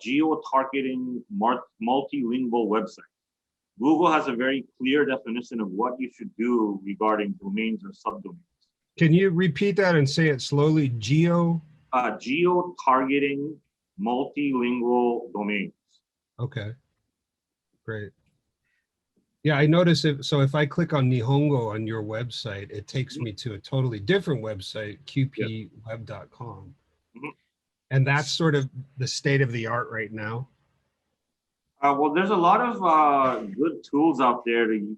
geo-targeting multilingual website. Google has a very clear definition of what you should do regarding domains or subdomains. Can you repeat that and say it slowly? Geo-targeting multilingual domains. Okay, great. Yeah, I notice so if I click on Nihongo on your website, it takes me to a totally different website, qpweb.com. Mhm. And that's sort of the state of the art right now. Well, there's a lot of good tools out there to,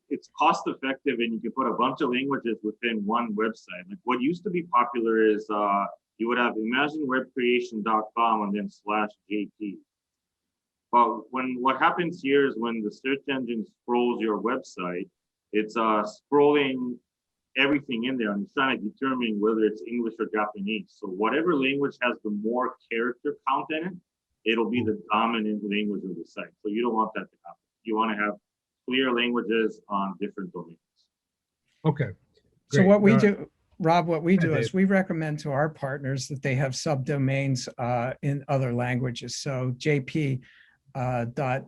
it's cost effective and you can put a bunch of languages within one website. Like what used to be popular is you would have imaginewebcreation.com and then /JP. But what happens here is when the search engine scrolls your website, it's scrolling everything in there and it's trying to determine whether it's English or Japanese. So whatever language has the more character count in it, it'll be the dominant language of the site. So you don't want that to happen. You want to have clear languages on different domains. Okay. So great. what we do, Rob, what we do Dave. is we recommend to our partners that they have subdomains in other languages. So JP dot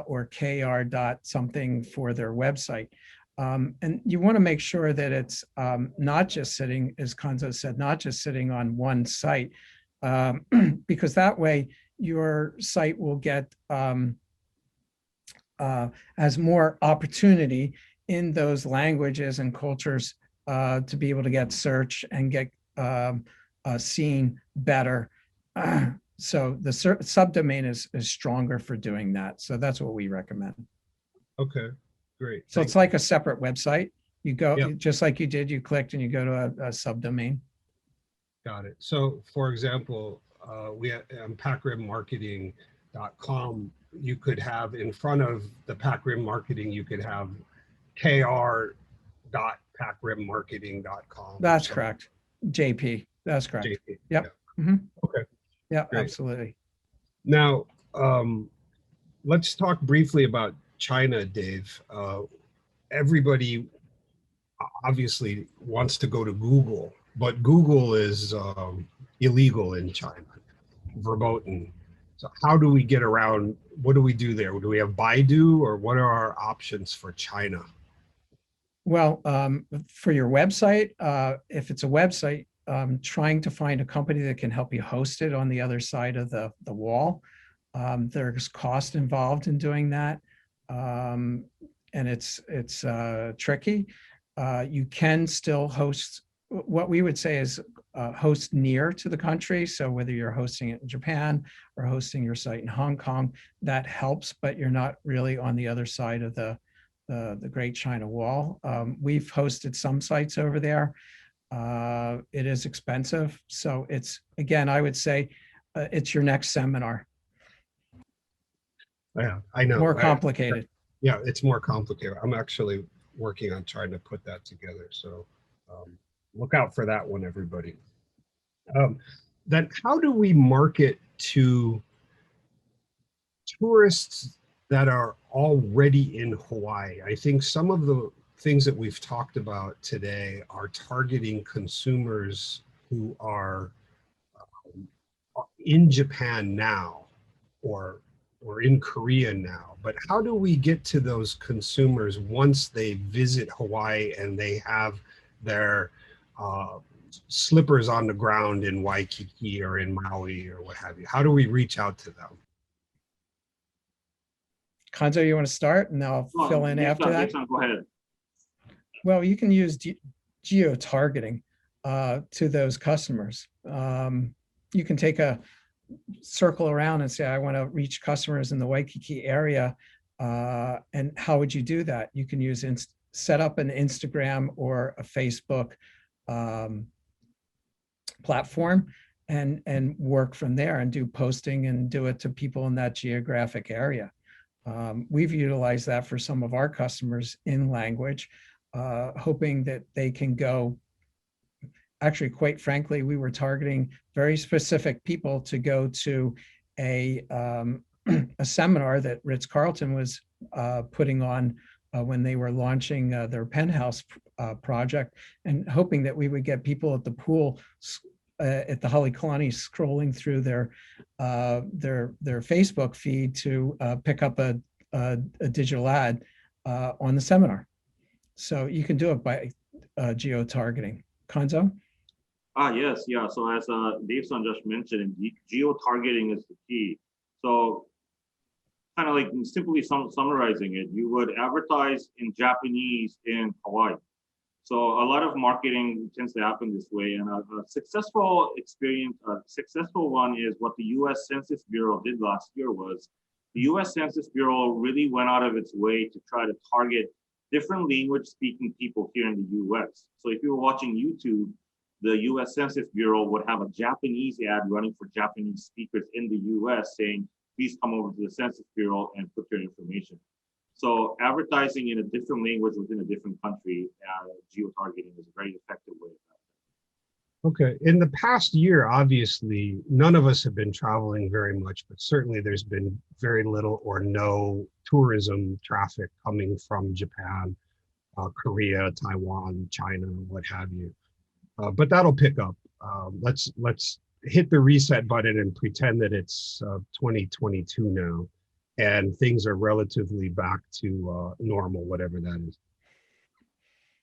or KR dot something for their website. And you want to make sure that it's not just sitting, as Kanzo said, not just sitting on one site, because that way your site will get has more opportunity in those languages and cultures to be able to get search and get seen better. So the subdomain is stronger for doing that. So that's what we recommend. Okay, great. So it's like a separate website. You go, Yep. just like you did, you clicked and you go to a subdomain. Got it. So for example, we have packribmarketing.com, you could have in front of the Packrib Marketing, you could have kr.packribmarketing.com. That's correct. JP, that's correct. JP. Yep. Yeah. Mhm. Okay. Yeah, Great. absolutely. Now, let's talk briefly about China, Dave. Everybody obviously wants to go to Google, but Google is illegal in China, verboten. So how do we get around? What do we do there? Do we have Baidu, or what are our options for China? Well, for your website, if it's a website, trying to find a company that can help you host it on the other side of the wall. There's cost involved in doing that, and it's tricky. You can still host. What we would say is host near to the country. So whether you're hosting it in Japan or hosting your site in Hong Kong, that helps, but you're not really on the other side of the Great China Wall. We've hosted some sites over there. It is expensive. So it's, again, I would say it's your next seminar. Yeah, I know. More complicated. Yeah, it's more complicated. I'm actually working on trying to put that together. So look out for that one, everybody. Then how do we market to tourists that are already in Hawaii? I think some of the things that we've talked about today are targeting consumers who are in Japan now or in Korea now. But how do we get to those consumers once they visit Hawaii and they have their slippers on the ground in Waikiki or in Maui or what have you? How do we reach out to them? Kanzo, you want to start and I'll fill in after that? Go ahead. Well, you can use geo-targeting to those customers. You can take a circle around and say, I want to reach customers in the Waikiki area. And how would you do that? You can use set up an Instagram or a Facebook platform and work from there and do posting and do it to people in that geographic area. We've utilized that for some of our customers in language, hoping that they can go actually, quite frankly, we were targeting very specific people to go to a seminar that Ritz-Carlton was putting on when they were launching their penthouse project, and hoping that we would get people at the pool at the Holly Colony scrolling through their Facebook feed to pick up a digital ad on the seminar. So you can do it by geo-targeting. Kanzo? Yes, yeah. So as Dave-san just mentioned, geo-targeting is the key. So kind of like simply summarizing it, you would advertise in Japanese in Hawaii. So a lot of marketing tends to happen this way, and a successful experience, a successful one is what the U.S. Census Bureau did last year. Was the U.S. Census Bureau really went out of its way to try to target different language-speaking people here in the U.S. So if you were watching YouTube, the U.S. Census Bureau would have a Japanese ad running for Japanese speakers in the U.S. saying, please come over to the Census Bureau and put your information. So advertising in a different language within a different country, geo-targeting is a very effective way of that. Okay. In the past year, obviously, none of us have been traveling very much, but certainly there's been very little or no tourism traffic coming from Japan, Korea, Taiwan, China, what have you. But that'll pick up. Let's hit the reset button and pretend that it's 2022 now, and things are relatively back to normal, whatever that is.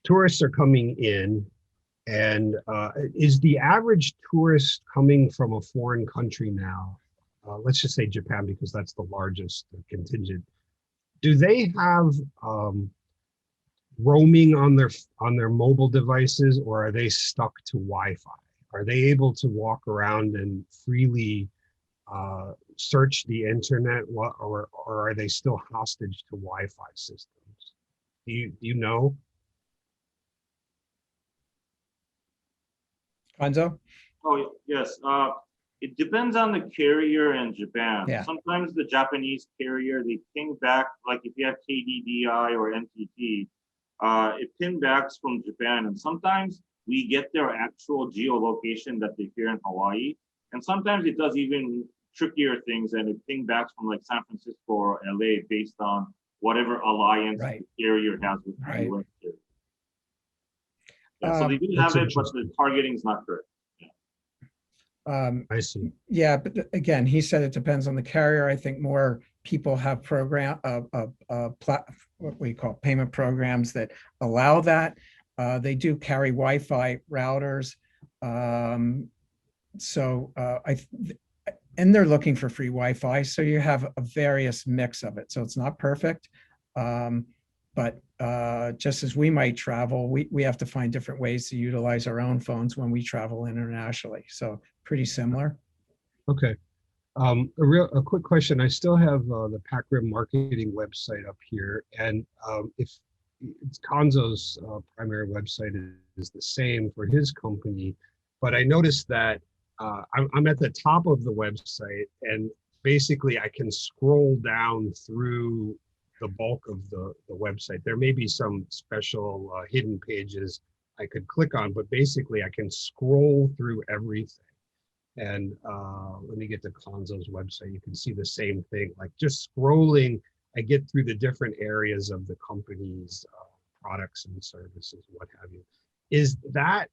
Tourists are coming in, and is the average tourist coming from a foreign country now, let's just say Japan, because that's the largest contingent, do they have roaming on their mobile devices, or are they stuck to Wi-Fi? Are they able to walk around and freely search the internet, or are they still hostage to Wi-Fi systems? Do you know? Kanzo? Oh, yes. It depends on the carrier in Japan. Yeah. Sometimes the Japanese carrier, they ping back, like if you have KDDI or NTT, it ping backs from Japan. And sometimes we get their actual geolocation that they hear in Hawaii. And sometimes it does even trickier things, and it ping backs from like San Francisco or LA based on whatever alliance the carrier has with the US carrier. Yeah, so they do have it, but the targeting is not correct. I see. Yeah, but again, he said it depends on the carrier. I think more people have what we call payment programs that allow that. They do carry Wi-Fi routers, and they're looking for free Wi-Fi. So you have a various mix of it. So it's not perfect, but just as we might travel, we have to find different ways to utilize our own phones when we travel internationally. So pretty similar. Okay. A quick question. I still have the PacRib marketing website up here, and if Kanzo's primary website is the same for his company, but I noticed that I'm at the top of the website, and basically I can scroll down through the bulk of the website. There may be some special hidden pages I could click on, but basically I can scroll through everything. And let me get to Kanzo's website. You can see the same thing. Like just scrolling, I get through the different areas of the company's products and services, what have you. Is that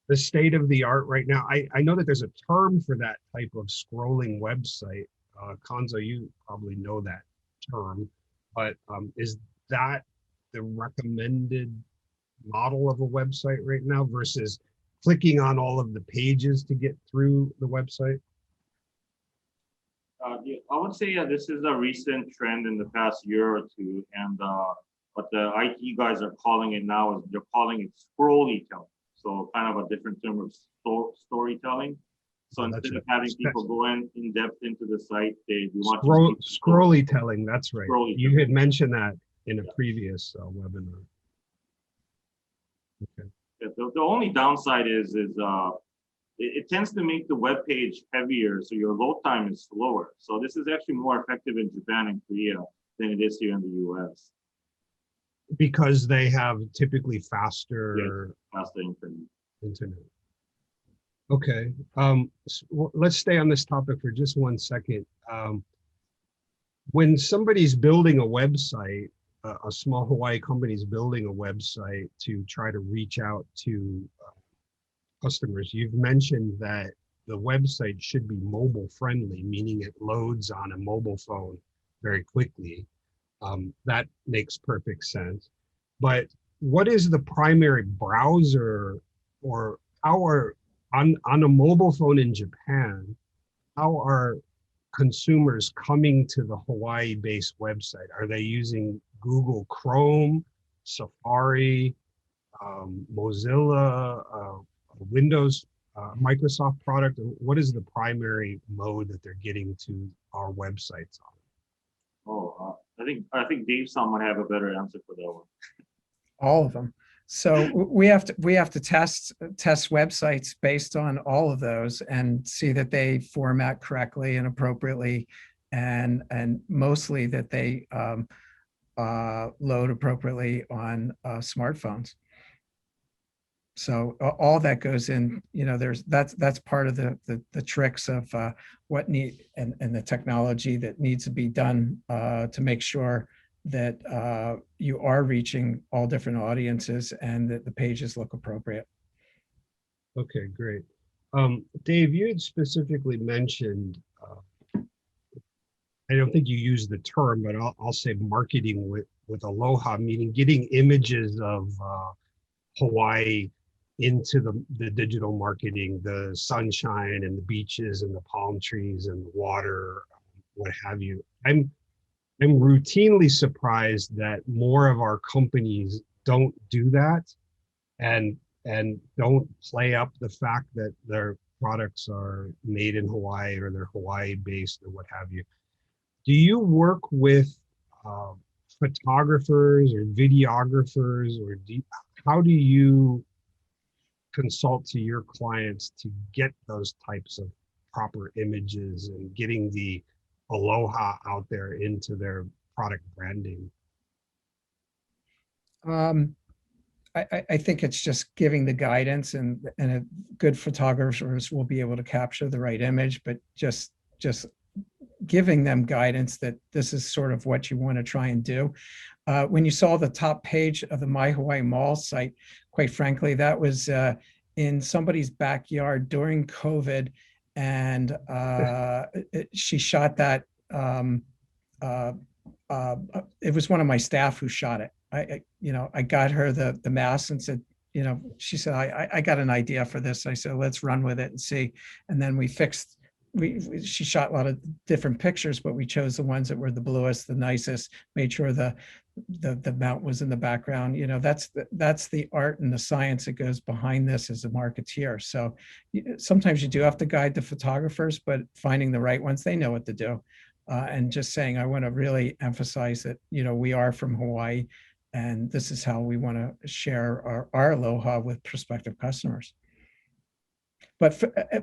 the state of the art right now? I know that there's a term for that type of scrolling website. Kanzo, you probably know that term, but is that the recommended model of a website right now versus clicking on all of the pages to get through the website? Yeah, I would say this is a recent trend in the past year or two, and what the IT guys are calling it now is they're calling it scrollytelling. So kind of a different term of storytelling. So instead of having people go in depth into the site, they want scrollytelling. That's right. You had mentioned that in a previous webinar. Okay. Yeah, the only downside is it tends to make the web page heavier, so your load time is slower. So this is actually more effective in Japan and Korea than it is here in the US. Because they have typically faster internet. Okay. Let's stay on this topic for just 1 second. When somebody's building a website, a small Hawaii company is building a website to try to reach out to customers, you've mentioned that the website should be mobile friendly, meaning it loads on a mobile phone very quickly. That makes perfect sense. But what is the primary browser, or how are, on a mobile phone in Japan, how are consumers coming to the Hawaii-based website? Are they using Google Chrome, Safari, Mozilla, Windows, Microsoft product? What is the primary mode that they're getting to our websites on? Oh, I think Dave might have a better answer for that one. All of them. So we have to test websites based on all of those and see that they format correctly and appropriately, and mostly that they load appropriately on smartphones. So all that goes in, that's part of the tricks of what need and the technology that needs to be done to make sure that you are reaching all different audiences and that the pages look appropriate. Okay, great. Dave, you had specifically mentioned, I don't think you used the term, but I'll say marketing with Aloha, meaning getting images of Hawaii into the digital marketing, the sunshine and the beaches and the palm trees and the water, what have you. I'm routinely surprised that more of our companies don't do that and don't play up the fact that their products are made in Hawaii or they're Hawaii based or what have you. Do you work with photographers or videographers, or how do you consult to your clients to get those types of proper images and getting the Aloha out there into their product branding? I think it's just giving the guidance, and good photographers will be able to capture the right image, but just giving them guidance that this is sort of what you want to try and do. When you saw the top page of the MyHawaii Mall site, quite frankly, that was in somebody's backyard during COVID, and she shot that. It was one of my staff who shot it. I got her the mask and said, she said, I got an idea for this. I said, let's run with it and see. And then she shot a lot of different pictures, but we chose the ones that were the bluest, the nicest, made sure the mount was in the background. That's the art and the science that goes behind this as a marketeer. So sometimes you do have to guide the photographers, but finding the right ones, they know what to do. And just saying, I want to really emphasize that, we are from Hawaii, and this is how we want to share our aloha with prospective customers. But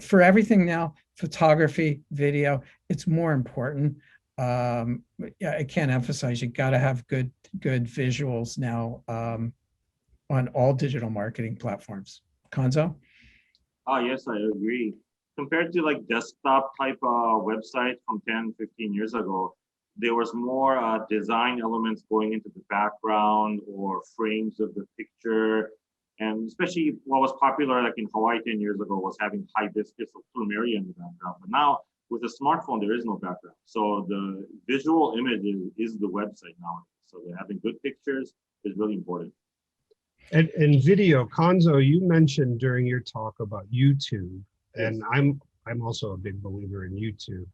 for everything now, photography, video, it's more important. I can't emphasize, you got to have good visuals now on all digital marketing platforms. Konzo? Yes, I agree. Compared to like desktop type websites from 10, 15 years ago, there was more design elements going into the background or frames of the picture. And especially what was popular like in Hawaii 10 years ago was having hibiscus or plumeria in the background. But now with a smartphone, there is no background. So the visual image is the website now. So having good pictures is really important. And video, Konzo, you mentioned during your talk about YouTube, yes. And I'm also a big believer in YouTube.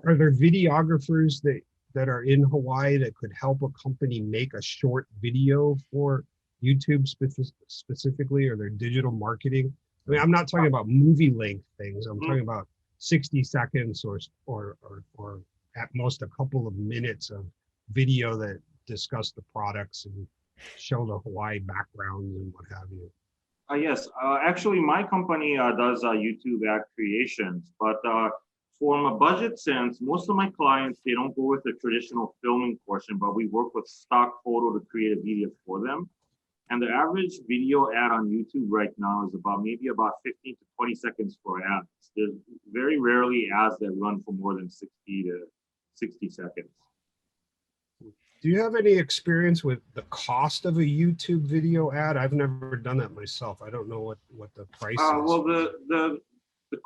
Are there videographers that are in Hawaii that could help a company make a short video for YouTube specifically, or their digital marketing? I mean, I'm not talking about movie length things. I'm talking about 60 seconds or at most a couple of minutes of video that discuss the products and show the Hawaii background and what have you. Yes, actually my company does YouTube ad creations, but from a budget sense, most of my clients, they don't go with the traditional filming portion, but we work with stock photo to create a video for them. And the average video ad on YouTube right now is maybe about 15 to 20 seconds for ads. There's very rarely ads that run for more than 60 to 60 seconds. Do you have any experience with the cost of a YouTube video ad? I've never done that myself. I don't know what the price is. Well, the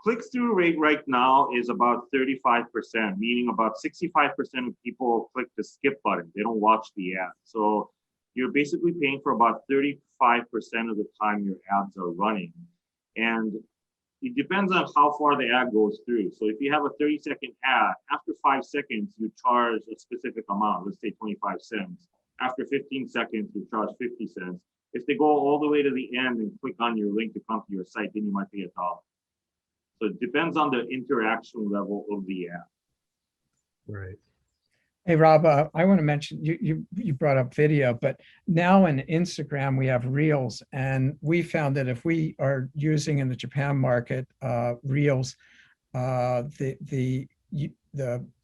click-through rate right now is about 35%, meaning about 65% of people click the skip button. They don't watch the ad. So you're basically paying for about 35% of the time your ads are running. And it depends on how far the ad goes through. So if you have a 30-second ad, after 5 seconds, you charge a specific amount, let's say 25 cents. After 15 seconds, you charge 50 cents. If they go all the way to the end and click on your link to come to your site, then you might pay $1. So it depends on the interaction level of the ad. Right. Hey, Rob, I want to mention, you brought up video, but now in Instagram, we have Reels, and we found that if we are using in the Japan market, Reels, the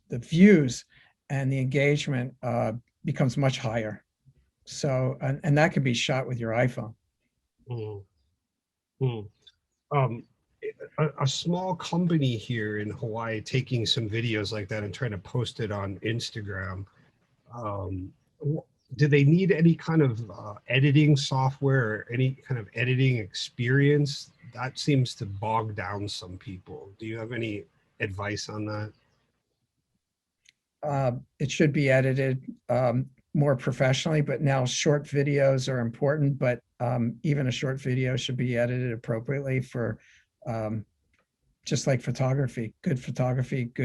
views and the engagement becomes much higher. So, and that can be shot with your iPhone. A small company here in Hawaii taking some videos like that and trying to post it on Instagram. Do they need any kind of editing software or any kind of editing experience? That seems to bog down some people. Do you have any advice on that? It should be edited more professionally, but now short videos are important, but even a short video should be edited appropriately for just like photography, good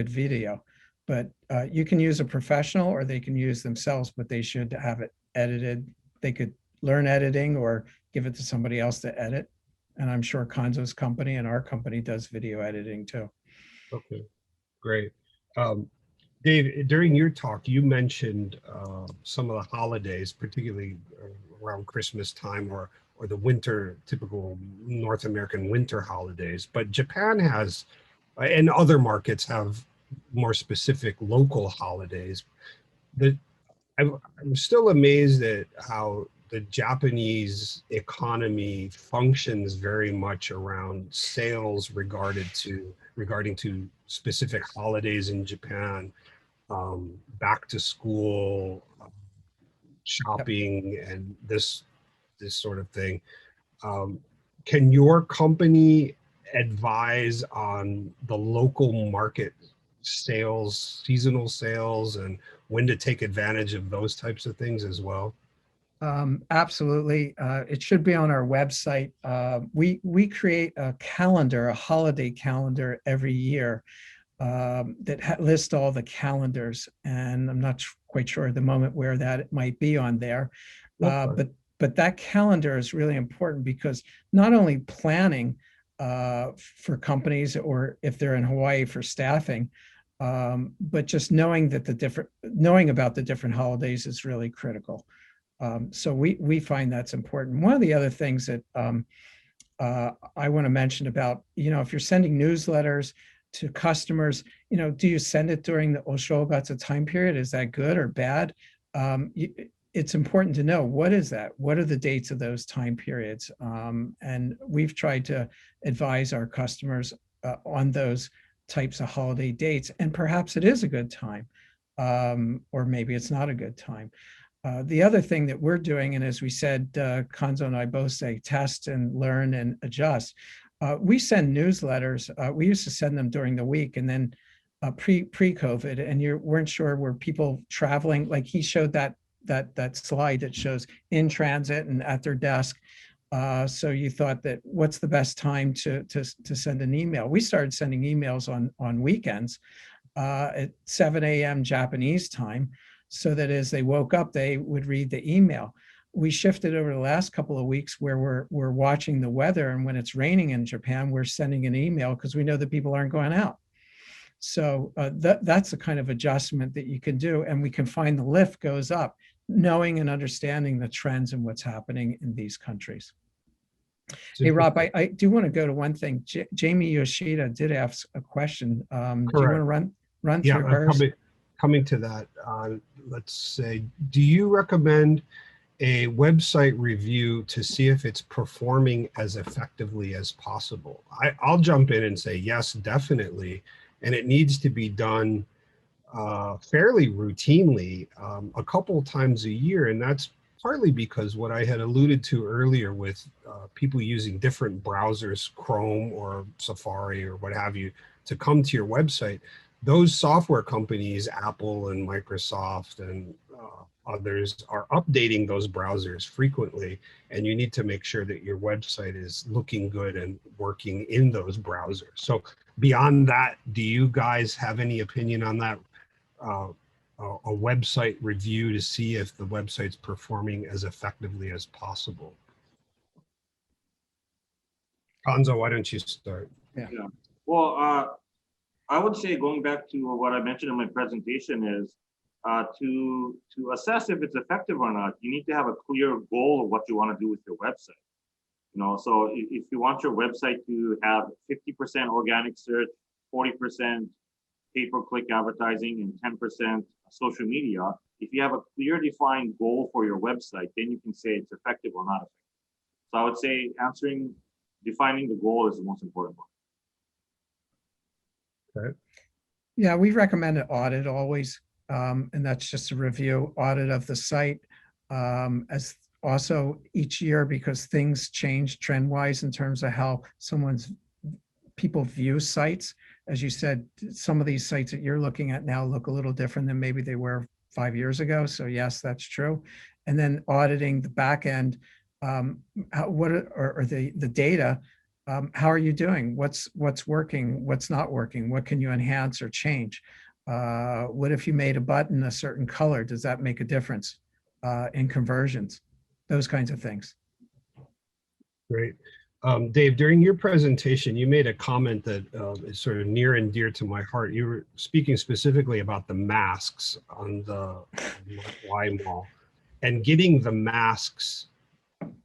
video. But you can use a professional or they can use themselves, but they should have it edited. They could learn editing or give it to somebody else to edit. And I'm sure Konzo's company and our company does video editing too. Okay, great. Dave, during your talk, you mentioned some of the holidays, particularly around Christmas time or the winter, typical North American winter holidays. But Japan has, and other markets have more specific local holidays. I'm still amazed at how the Japanese economy functions very much around sales regarding to specific holidays in Japan, back to school, shopping, and this sort of thing. Can your company advise on the local market sales, seasonal sales, and when to take advantage of those types of things as well? Absolutely. It should be on our website. We create a calendar, a holiday calendar every year that lists all the calendars. And I'm not quite sure at the moment where that might be on there. But that calendar is really important because not only planning for companies or if they're in Hawaii for staffing, but just knowing about the different holidays is really critical. So we find that's important. One of the other things that I want to mention about, if you're sending newsletters to customers, do you send it during the Oshogatsu time period? Is that good or bad? It's important to know, what is that? What are the dates of those time periods? And we've tried to advise our customers on those types of holiday dates, and perhaps it is a good time, or maybe it's not a good time. The other thing that we're doing, and as we said, Konzo and I both say test and learn and adjust. We send newsletters. We used to send them during the week, and then pre-COVID, and you weren't sure, were people traveling? Like he showed that slide that shows in transit and at their desk. So you thought that what's the best time to send an email? We started sending emails on weekends at 7 a.m. Japanese time, so that as they woke up, they would read the email. We shifted over the last couple of weeks where we're watching the weather, and when it's raining in Japan, we're sending an email because we know that people aren't going out. So that's the kind of adjustment that you can do, and we can find the lift goes up, knowing and understanding the trends and what's happening in these countries. Hey, Rob, I do want to go to one thing. Jamie Yoshida did ask a question. Do you want to run through hers? Coming to that, let's say, do you recommend a website review to see if it's performing as effectively as possible? I'll jump in and say yes, definitely. And it needs to be done fairly routinely, a couple times a year. And that's partly because what I had alluded to earlier with people using different browsers, Chrome or Safari or what have you, to come to your website. Those software companies, Apple and Microsoft and others, are updating those browsers frequently, and you need to make sure that your website is looking good and working in those browsers. So beyond that, do you guys have any opinion on that? A website review to see if the website's performing as effectively as possible. Konzo, why don't you start? Yeah. Well, I would say, going back to what I mentioned in my presentation, is to assess if it's effective or not, you need to have a clear goal of what you want to do with your website. You know, so if you want your website to have 50% organic search, 40% pay-per-click advertising, and 10% social media, if you have a clear defined goal for your website, then you can say it's effective or not effective. So I would say defining the goal is the most important one. Okay. Yeah, we recommend an audit always, and that's just a review audit of the site, as also each year, because things change trend-wise in terms of how people view sites. As you said, some of these sites that you're looking at now look a little different than maybe they were 5 years ago. So yes, that's true. And then auditing the back end, the data. How are you doing? What's working? What's not working? What can you enhance or change? What if you made a button a certain color? Does that make a difference in conversions? Those kinds of things. Great. Dave, during your presentation, you made a comment that is sort of near and dear to my heart. You were speaking specifically about the masks on the MyHawaii Mall and getting the masks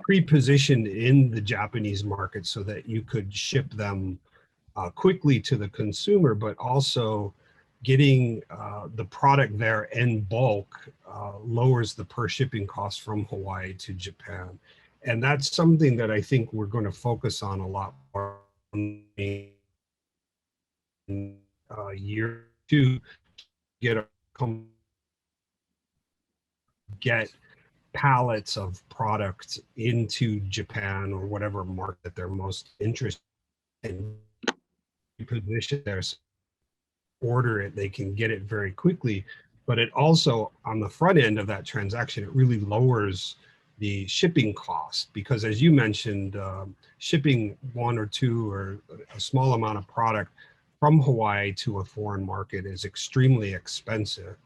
pre-positioned in the Japanese market so that you could ship them quickly to the consumer, but also getting the product there in bulk lowers the per shipping cost from Hawaii to Japan. And that's something that I think we're going to focus on a lot more in year two, get pallets of product into Japan or whatever market they're most interested in, position there, order it, they can get it very quickly. But it also, on the front end of that transaction, it really lowers the shipping cost, because as you mentioned, shipping one or two or a small amount of product from Hawaii to a foreign market is extremely expensive.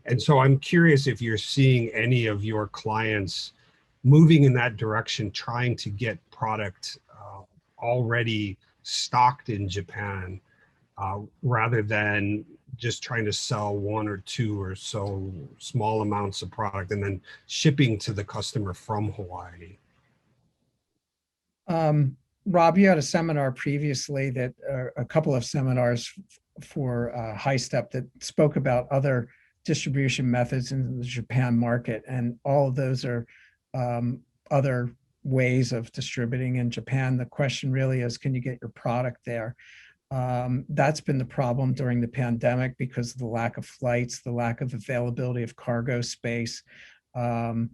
And so I'm curious if you're seeing any of your clients moving in that direction, trying to get product already stocked in Japan, rather than just trying to sell one or two or so small amounts of product and then shipping to the customer from Hawaii. Rob, you had a seminar previously that a couple of seminars for HiSTEP that spoke about other distribution methods in the Japan market, and all of those are other ways of distributing in Japan. The question really is, can you get your product there? That's been the problem during the pandemic because of the lack of flights, the lack of availability of cargo space, and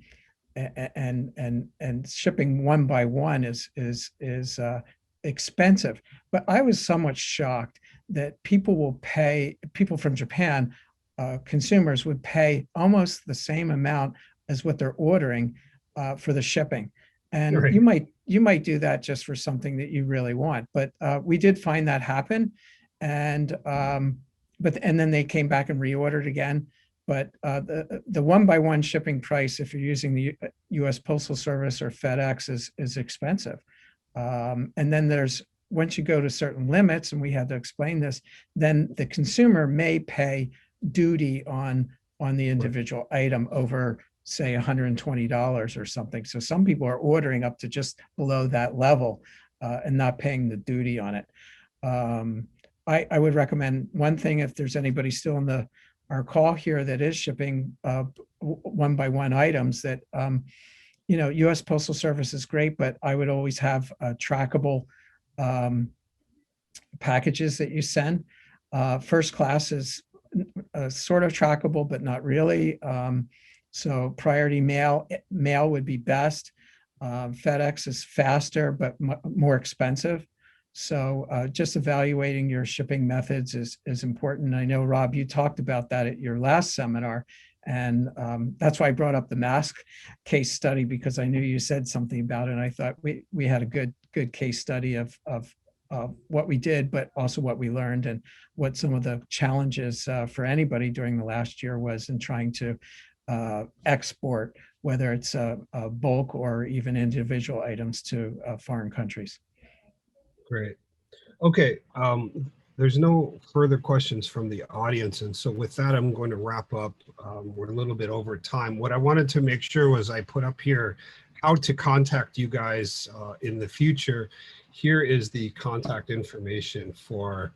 shipping one by one is expensive. But I was somewhat shocked that people from Japan, consumers would pay almost the same amount as what they're ordering for the shipping. And Right. you might do that just for something that you really want. But we did find that happen, and then they came back and reordered again. But the one by one shipping price, if you're using the U.S. Postal Service or FedEx, is expensive. And then once you go to certain limits, and we had to explain this, then the consumer may pay duty on the individual item over, say, $120 or something. So some people are ordering up to just below that level and not paying the duty on it. I would recommend one thing, if there's anybody still in our call here that is shipping one by one items, that U.S. Postal Service is great, but I would always have trackable packages that you send. First class is sort of trackable, but not really. So priority mail would be best. FedEx is faster, but more expensive. So just evaluating your shipping methods is important. I know, Rob, you talked about that at your last seminar. And that's why I brought up the mask case study, because I knew you said something about it. And I thought we had a good case study of what we did, but also what we learned and what some of the challenges for anybody during the last year was in trying to export, whether it's a bulk or even individual items to foreign countries. Great. Okay. There's no further questions from the audience. And so with that, I'm going to wrap up. We're a little bit over time. What I wanted to make sure was I put up here how to contact you guys in the future. Here is the contact information for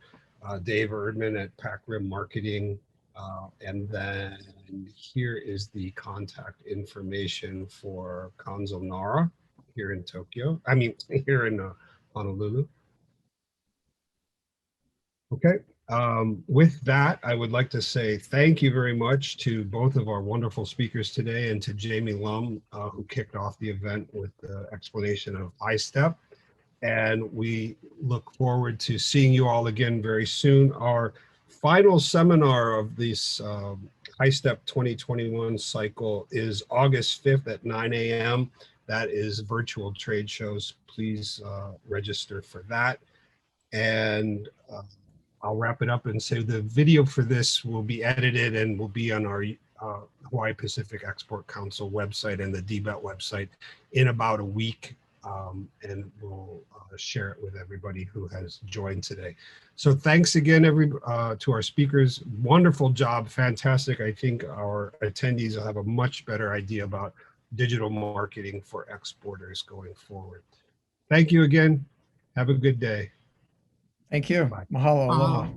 Dave Erdman at Pack Rim Marketing. And then here is the contact information for Kanzo Nara here in Tokyo. I mean, here in Honolulu. Okay. With that, I would like to say thank you very much to both of our wonderful speakers today and to Jamie Lum, who kicked off the event with the explanation of HiSTEP. And we look forward to seeing you all again very soon. Our final seminar of this HiSTEP 2021 cycle is August 5th at 9 a.m. That is virtual trade shows. Please register for that. And I'll wrap it up and say the video for this will be edited and will be on our Hawaii Pacific Export Council website and the DBET website in about a week. And we'll share it with everybody who has joined today. So thanks again, to our speakers. Wonderful job, fantastic. I think our attendees will have a much better idea about digital marketing for exporters going forward. Thank you again. Have a good day. Thank you. Bye. Mahalo. Aloha.